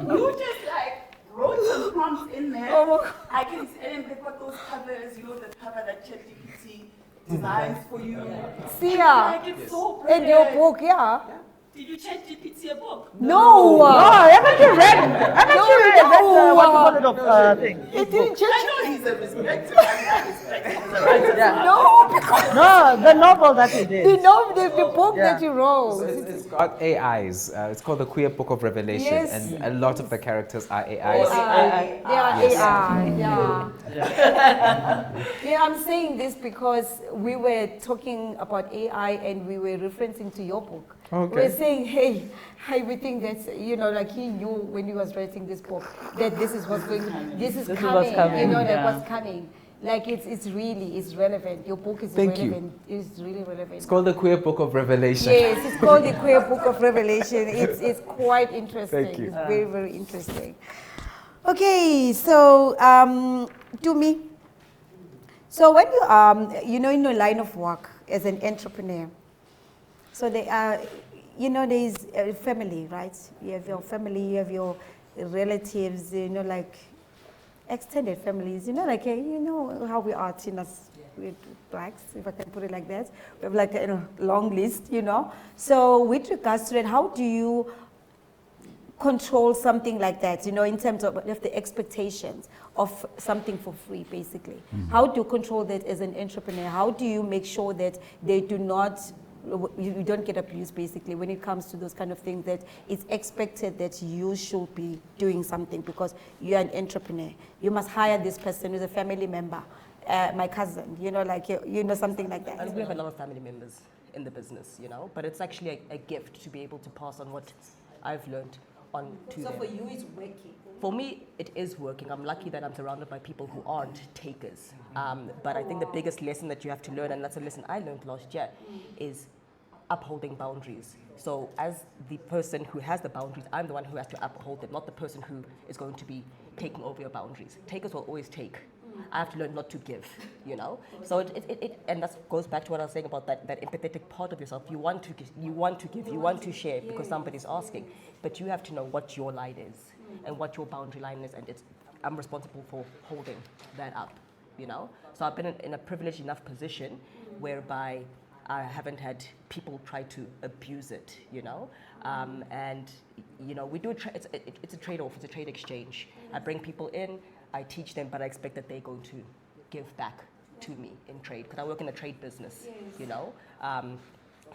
book. You just like wrote some prompts in there. Oh, I can see, and they've got those covers, the cover that ChatGPT designs for you. Sia. Like, it's so brilliant. And your book, Did you ChatGPT a book? No. Haven't you read that what you call it thing? It didn't change. I know he's a respected writer. No, the novel that he did. The book that you wrote. So it's got AIs. It's called the Queer Book of Revelation, and a lot of the characters are AIs. They are AI. Yeah, I'm saying this because we were talking about AI and we were referencing to your book. Okay. We're saying, hey, we think that, like he knew when he was writing this book that this is what's going, this is coming, what's coming. Like it's relevant. Your book is relevant. It's really relevant. It's called the Queer Book of Revelation. Yes, it's called the Queer Book of Revelation. It's quite interesting. Thank you. It's very, very interesting. Okay, so Tumi. So when you in your line of work as an entrepreneur, so there's a family, right? You have your family, you have your relatives, like extended families, how we are, with blacks, if I can put it like that. We have like a long list, So with regards to that, how do you control something like that, in terms of the expectations of something for free, basically? Mm-hmm. How do you control that as an entrepreneur? How do you make sure that they do not, you don't get abused, basically, when it comes to those kind of things, that it's expected that you should be doing something because you're an entrepreneur. You must hire this person who's a family member, my cousin, something like that. And we have a lot of family members in the business, but it's actually a gift to be able to pass on what I've learned on to them. So for you, it's working. For me, it is working. I'm lucky that I'm surrounded by people who aren't takers. But I think the biggest lesson that you have to learn, and that's a lesson I learned last year, is upholding boundaries. So as the person who has the boundaries, I'm the one who has to uphold them, not the person who is going to be taking over your boundaries. Takers will always take. I have to learn not to give, So and that goes back to what I was saying about that empathetic part of yourself. You want to give, you want to share because somebody's asking, but you have to know what your line is and what your boundary line is, and I'm responsible for holding that up, So I've been in a privileged enough position whereby I haven't had people try to abuse it, and we do it's a trade-off, it's a trade exchange. I bring people in, I teach them, but I expect that they're going to give back to me in trade, because I work in a trade business,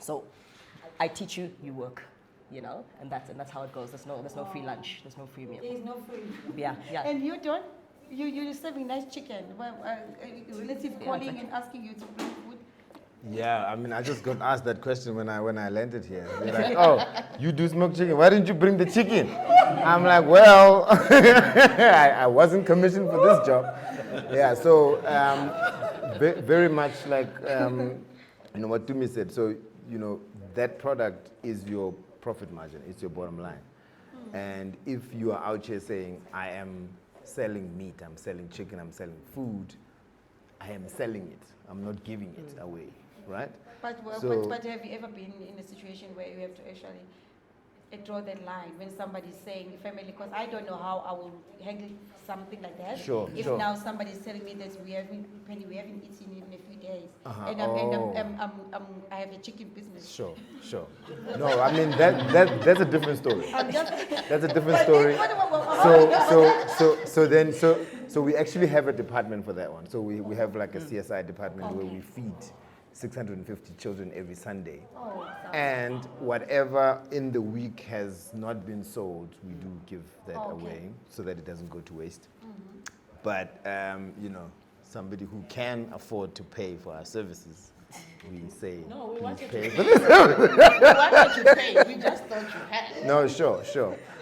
so I teach you, you work, and that's how it goes. There's no free lunch, there's no free meal. There's no free. Yeah. And you don't. You're serving nice chicken. A relative calling and asking you to bring food. Yeah, I just got asked that question when I landed here. They're like, "Oh, you do smoked chicken. Why didn't you bring the chicken?" I'm like, "Well, I wasn't commissioned for this job." Yeah, so very much like what Tumi said. So that product is your profit margin. It's your bottom line. And if you are out here saying, "I am selling meat, I'm selling chicken, I'm selling food," I am selling it. I'm not giving it away. Right? But have you ever been in a situation where you have to actually draw that line when somebody's saying family? Because I don't know how I will handle something like that. Sure. Now somebody's telling me that we haven't eaten in a few days, and I have a chicken business. Sure. No, that's a different story. That's a different story. So we actually have a department for that one. So we have like a CSI department where we feed 650 children every Sunday. And whatever in the week has not been sold, we do give that away so that it doesn't go to waste. But, somebody who can afford to pay for our services, we say, no, we want you to pay pay. for this. We wanted to pay. We just thought you had. No, sure.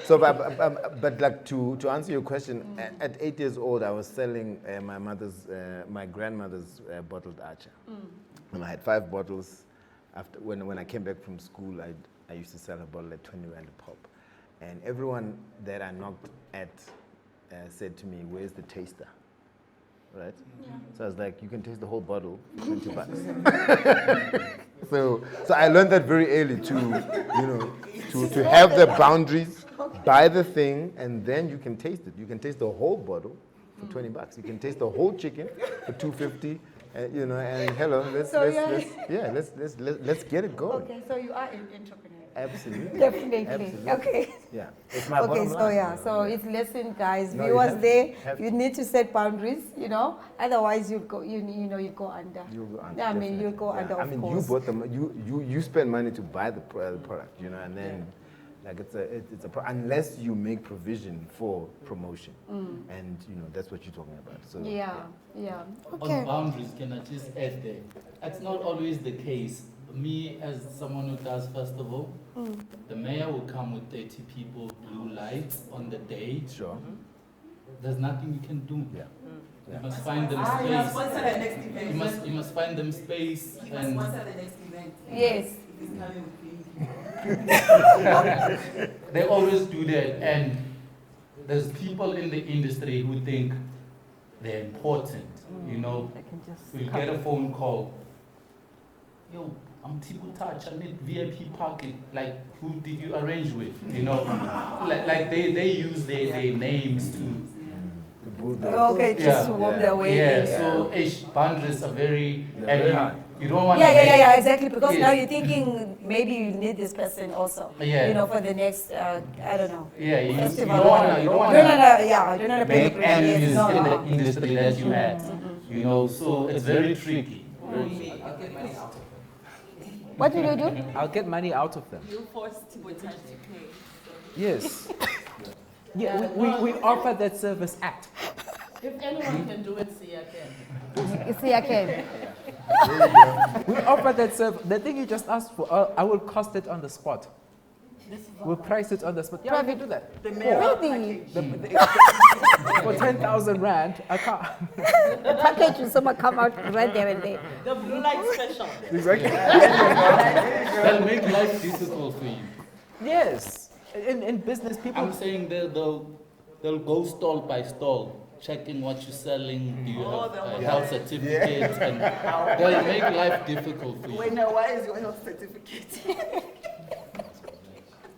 So, but like to answer your question, at 8 years old, I was selling my grandmother's bottled Archer. And I had 5 bottles. After when I came back from school, I used to sell a bottle at 20 rand a pop. And everyone that I knocked at said to me, "Where's the taster?" Right? Yeah. So I was like, "You can taste the whole bottle for 20 bucks." So I learned that very early to have the boundaries, buy the thing, and then you can taste it. You can taste the whole bottle for 20 bucks. You can taste the whole chicken for 250. And hello, let's get it going. Okay, so you are an entrepreneur. Absolutely. Definitely. Absolutely. Okay. Yeah. It's my bottom line. So it's lesson, guys. No, Viewers you need to set boundaries, otherwise you'll go under. You'll go under. You'll go under, of course. You bought them, you spend money to buy the product, and then like it's unless you make provision for promotion, and that's what you're talking about. So Okay. On boundaries, can I just add there? It's not always the case. Me, as someone who does festival, The mayor will come with 30 people, blue lights on the day. Sure. There's nothing you can do. Yeah. You must find them space. You must find them space and Yes. they always do that, and there's people in the industry who think they're important. You know, we'll get a phone call. Yo, I'm Tipu Touch, I need VIP parking. Like, who did you arrange with? You know, like they use their names to. Okay, just to walk their way. Yeah, so boundaries are very heavy. You don't want Yeah, exactly. Because now you're thinking maybe you need this person also. Yeah. You know, for the next, I don't know. Yeah, you festival. don't want to. You're not make enemies in the industry that you had. You know, so it's very tricky. What will you do? I'll get money out of them. You force Tipu Touch to pay. Yes. Yeah, we offer that service at. If anyone can do it, Sia can. See, I can. We offer that service. The thing you just asked for, I will cost it on the spot. We'll price it on the spot. Yeah, we can do that. The mayor Really? For 10,000 rand, I can't. The package will someone come out right there and there. The blue light special. Exactly. They'll make life difficult for you. Yes. In business, people. I'm saying they'll go stall by stall, checking what you're selling. Do you have a health certificate? And they'll make life difficult for you. Wait, now, why is your health certificate?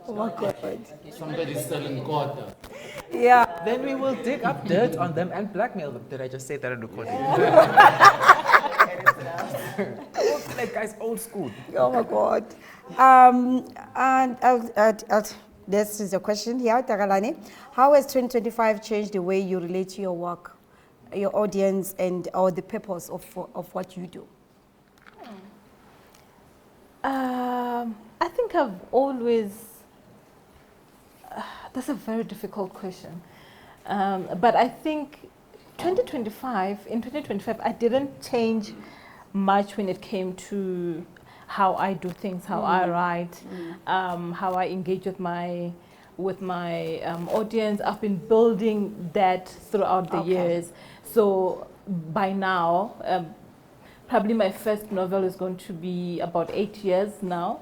Oh my God. Somebody's selling quarter. Yeah. Then we will dig up dirt on them and blackmail them. Did I just say that on recording? Like guys, old school. Oh my God. And this is a question here, Tagalani. How has 2025 changed the way you relate to your work, your audience, or the purpose of what you do? I think I've always. That's a very difficult question, but I think in 2025, I didn't change much when it came to how I do things, how I write, how I engage with my audience. I've been building that throughout the years. So by now, probably my first novel is going to be about 8 years now.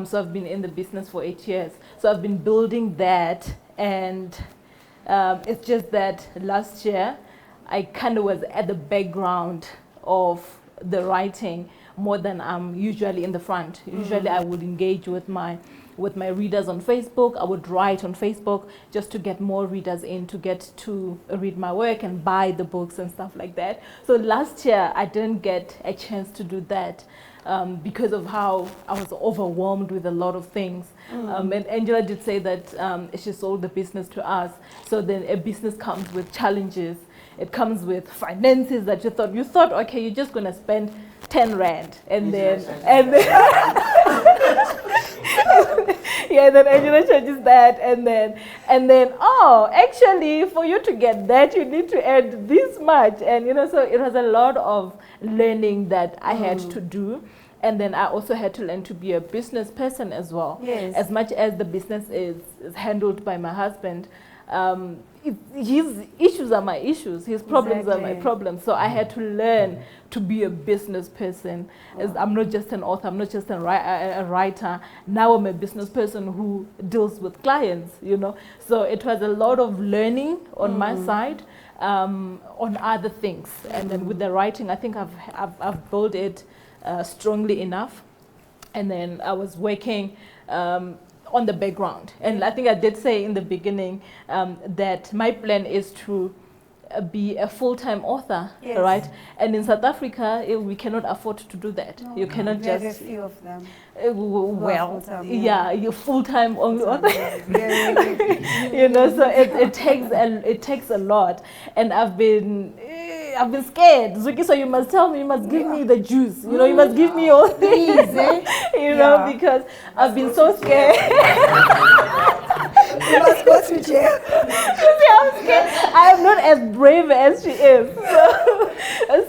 So I've been in the business for 8 years. So I've been building that, and it's just that last year I kind of was at the background of the writing more than I'm usually in the front. Usually I would engage with my readers on Facebook. I would write on Facebook just to get more readers in, to get to read my work and buy the books and stuff like that. So last year I didn't get a chance to do that because of how I was overwhelmed with a lot of things. And Angela did say that she sold the business to us. So then a business comes with challenges. It comes with finances that you thought, okay, you're just gonna spend 10 rand and then yeah, then Angela charges that, and then actually for you to get that you need to add this much, and so it was a lot of learning that I had to do. And then I also had to learn to be a business person as well. Yes. As much as the business is handled by my husband, his issues are my issues, his problems are my problems. So I had to learn to be a business person. As I'm not just an author, I'm not just a writer. Now I'm a business person who deals with clients, So it was a lot of learning on my side, on other things. And then with the writing, I think I've built it strongly enough. And then I was working on the background. And I think I did say in the beginning that my plan is to be a full-time author, right? And in South Africa, we cannot afford to do that. You cannot just... Very few of them. You're full-time only author. So it takes a lot. And I've been scared. Zuki, so you must tell me, you must give me the juice. You must give me all things. Because I've been so scared. You must go to jail. I'm scared. I am not as brave as she is.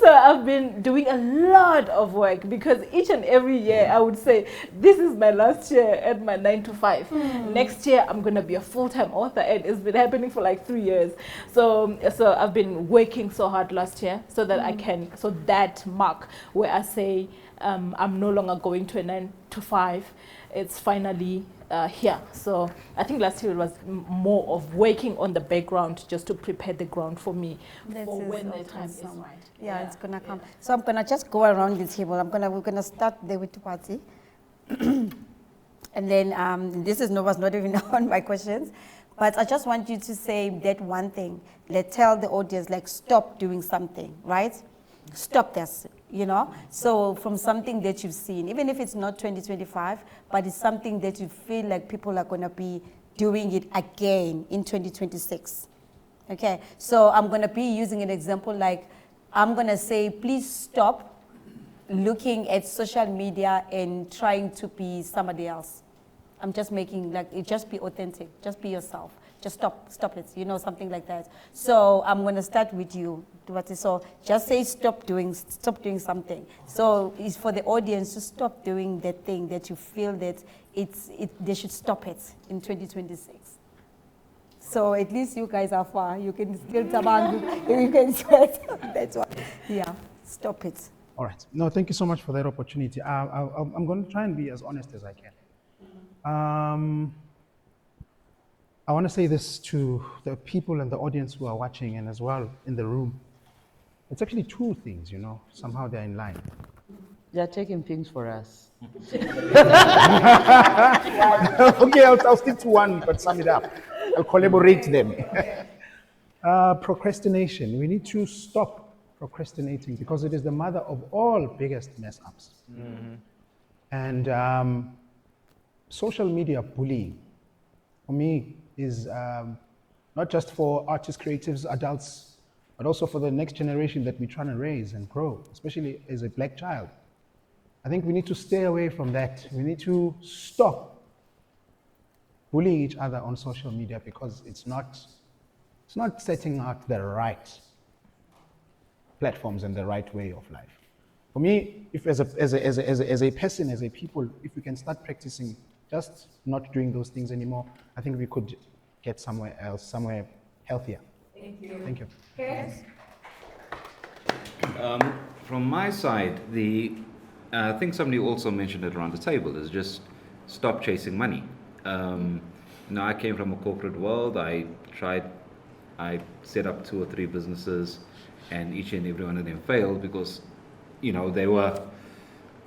So I've been doing a lot of work because each and every year I would say, this is my last year at my 9 to 5. Next year I'm going to be a full-time author, and it's been happening for like 3 years. So I've been working so hard last year so that I can, so that mark where I say I'm no longer going to a 9 to 5, it's finally here. So I think last year it was more of working on the background just to prepare the ground for me for when the time is right. Yeah, it's gonna come. So I'm gonna just go around the table. We're gonna start there with Tupati. And then this was not even on my questions, but I just want you to say that one thing. Tell the audience, like, stop doing something, right? Stop this, you know? So from something that you've seen, even if it's not 2025, but it's something that you feel like people are gonna be doing it again in 2026. Okay, so I'm gonna be using an example, like, I'm gonna say, please stop looking at social media and trying to be somebody else. I'm just making, like, just be authentic, just be yourself. Just stop it, you know, something like that. So I'm gonna start with you, Duarte. So just say stop doing something. So it's for the audience to stop doing that thing that you feel that they should stop it in 2026. So at least you guys are far. You can still tabang, you can sweat. That's why. Yeah, stop it. All right. No, thank you so much for that opportunity. I'm going to try and be as honest as I can. I want to say this to the people and the audience who are watching, and as well in the room. It's actually two things, you know, somehow they're in line. They're taking things for us. Okay, I'll stick to one, but sum it up. I'll collaborate them. Procrastination. We need to stop procrastinating because it is the mother of all biggest mess ups. And social media bullying, for me, is not just for artists, creatives, adults, but also for the next generation that we're trying to raise and grow, especially as a black child. I think we need to stay away from that. We need to stop bullying each other on social media because it's not setting out the right platforms and the right way of life. For me, if as a person, as a people, if we can start practicing just not doing those things anymore, I think we could get somewhere else, somewhere healthier. Thank you. Thank you. Yes. From my side, I think somebody also mentioned it around the table, is just stop chasing money. I came from a corporate world. I set up 2 or 3 businesses, and each and every one of them failed because, they were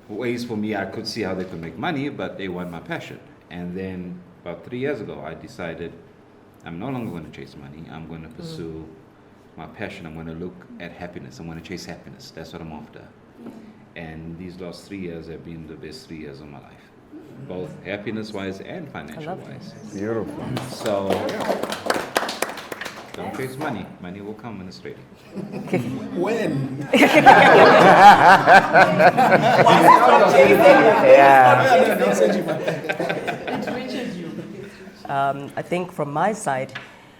ways for me I could see how they could make money, but they weren't my passion. And then about 3 years ago, I decided I'm no longer going to chase money. I'm going to pursue my passion. I'm going to look at happiness. I'm going to chase happiness. That's what I'm after. And these last 3 years have been the best 3 years of my life, both happiness-wise and financial-wise. Beautiful. So, don't chase money. Money will come when it's ready. When? I think from my side,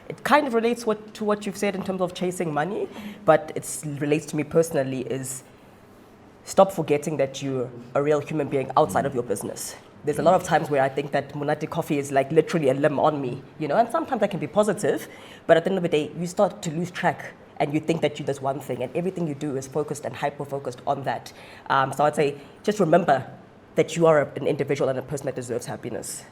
it kind of relates to what you've said in terms of chasing money, but it relates to me personally is stop forgetting that you're a real human being outside of your business. There's a lot of times where I think that Monate coffee is like literally a limb on me, and sometimes I can be positive, but at the end of the day, you start to lose track and you think that there's one thing and everything you do is focused and hyper-focused on that. So I'd say just remember that you are an individual and a person that deserves happiness.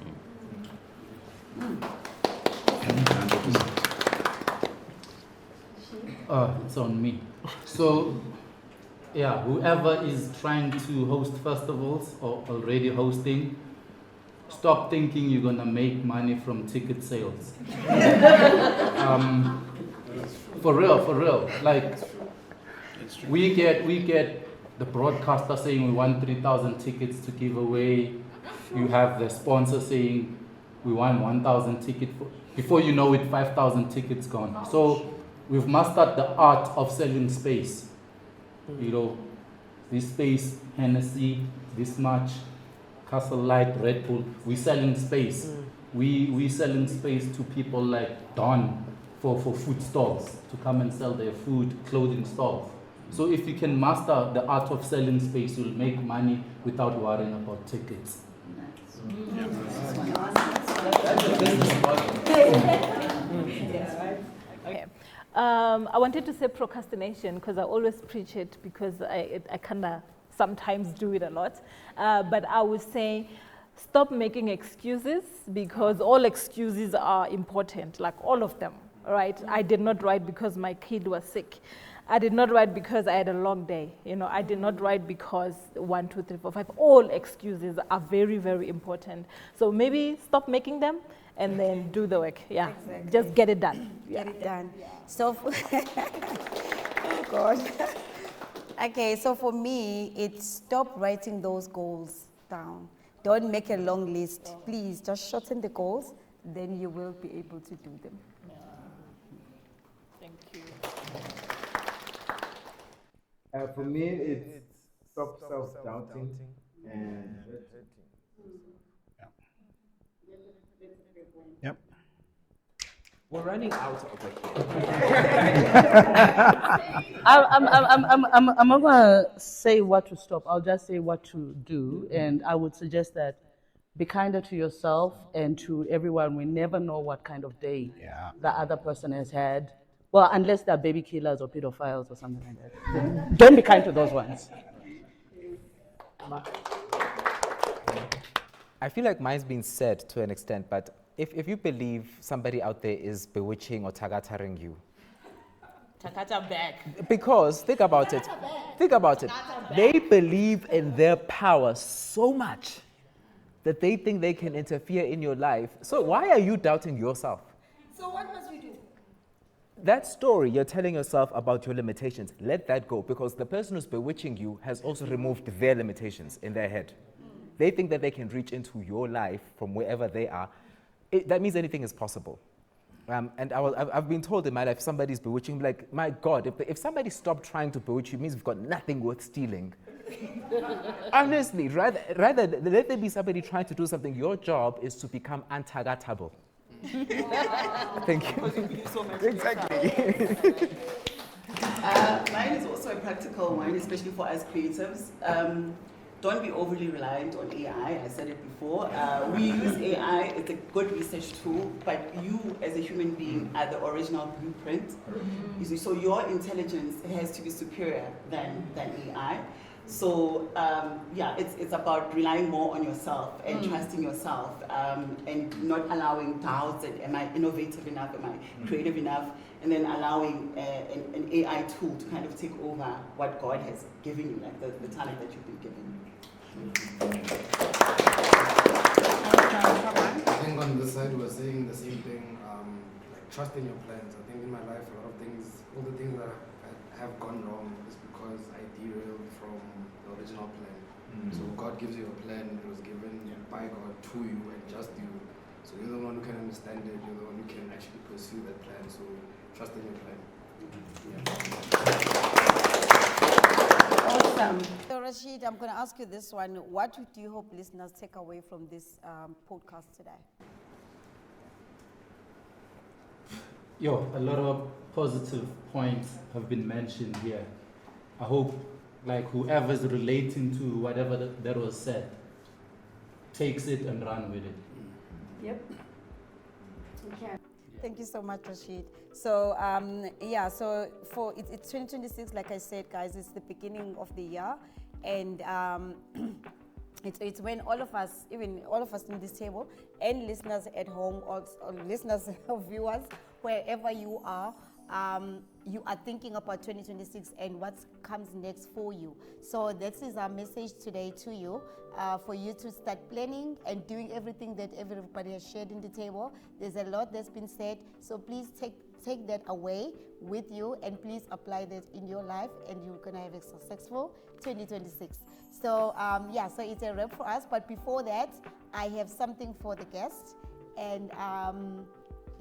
It's on me. So, yeah, whoever is trying to host festivals or already hosting, stop thinking you're gonna make money from ticket sales. For real. Like, we get the broadcaster saying we want 3,000 tickets to give away. You have the sponsor saying we want 1,000 tickets. Before you know it, 5,000 tickets gone. So we've mastered the art of selling space. This space, Hennessy, this much, Castle Light, Red Bull, we selling space. We selling space to people like Don for food stalls, to come and sell their food, clothing stalls. So if you can master the art of selling space, you'll make money without worrying about tickets. Okay. I wanted to say procrastination because I always preach it because I kind of sometimes do it a lot. But I would say stop making excuses because all excuses are important, like all of them, right? I did not write because my kid was sick. I did not write because I had a long day. I did not write because 1, 2, 3, 4, 5. All excuses are very, very important. So maybe stop making them and then do the work. Yeah, exactly. Just get it done. Get it done. So, oh God. Okay, so for me, it's stop writing those goals down. Don't make a long list. Please, just shorten the goals, then you will be able to do them. Thank you. For me, it's stop self-doubting and Yep. We're running out over I'm not gonna say what to stop. I'll just say what to do, and I would suggest that be kinder to yourself and to everyone. We never know what kind of day the other person has had. Well, unless they're baby killers or pedophiles or something like that. Don't be kind to those ones. I feel like mine's been said to an extent, but if you believe somebody out there is bewitching or tagataring you, Takata back. because think about it. They believe in their power so much that they think they can interfere in your life. So why are you doubting yourself? So what must we do? That story you're telling yourself about your limitations, let that go, because the person who's bewitching you has also removed their limitations in their head. They think that they can reach into your life from wherever they are. That means anything is possible. And I've been told in my life, somebody's bewitching me, like, my God, if somebody stopped trying to bewitch you, it means we've got nothing worth stealing. Honestly, rather let there be somebody trying to do something. Your job is to become untargetable. Thank you. Because you believe so much. Exactly. Mine is also a practical one, especially for us creatives. Don't be overly reliant on AI. I said it before. We use AI, it's a good research tool, but you as a human being are the original blueprint. You see, so your intelligence has to be superior than AI. So it's about relying more on yourself and trusting yourself and not allowing doubts and am I innovative enough, am I creative enough, and then allowing an AI tool to kind of take over what God has given you, like the talent that you've been given. I think on this side we're saying the same thing, like trust in your plans. I think in my life a lot of things, all the things that have gone wrong is because I derailed from the original plan. So God gives you a plan, it was given by God to you and just you. So you're the one who can understand it, you're the one who can actually pursue that plan. So trust in your plan. Awesome. So Rashid, I'm going to ask you this one. What do you hope listeners take away from this podcast today? A lot of positive points have been mentioned here. I hope like whoever's relating to whatever that was said takes it and run with it. Yep. Okay. Thank you so much, Rashid. So, so for it's 2026, like I said, guys, it's the beginning of the year. And it's when all of us, even all of us in this table, and listeners at home, or listeners or viewers, wherever you are thinking about 2026 and what comes next for you. So this is our message today to you, for you to start planning and doing everything that everybody has shared in the table. There's a lot that's been said, so please take that away with you and please apply that in your life, and you're gonna have a successful 2026. So so it's a wrap for us, but before that, I have something for the guests. And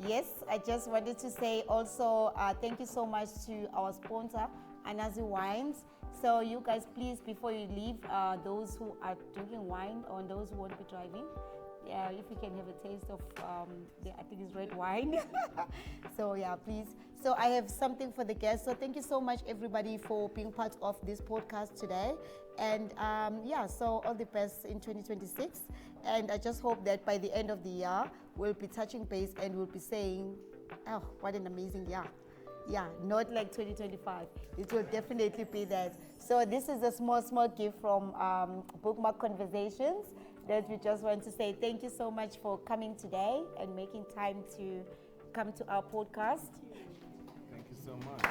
yes, I just wanted to say also thank you so much to our sponsor, Anazi Wines. So you guys, please, before you leave, those who are drinking wine or those who won't be driving, Yeah, if you can have a taste of I think it's red wine. So yeah, please. So I have something for the guests. So thank you so much, everybody, for being part of this podcast today. And so all the best in 2026. And I just hope that by the end of the year, we'll be touching base and we'll be saying, oh, what an amazing year. Yeah, not like 2025. It will definitely be that. So this is a small gift from Bookmarked Conversations that we just want to say thank you so much for coming today and making time to come to our podcast. Thank you so much.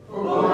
Oh.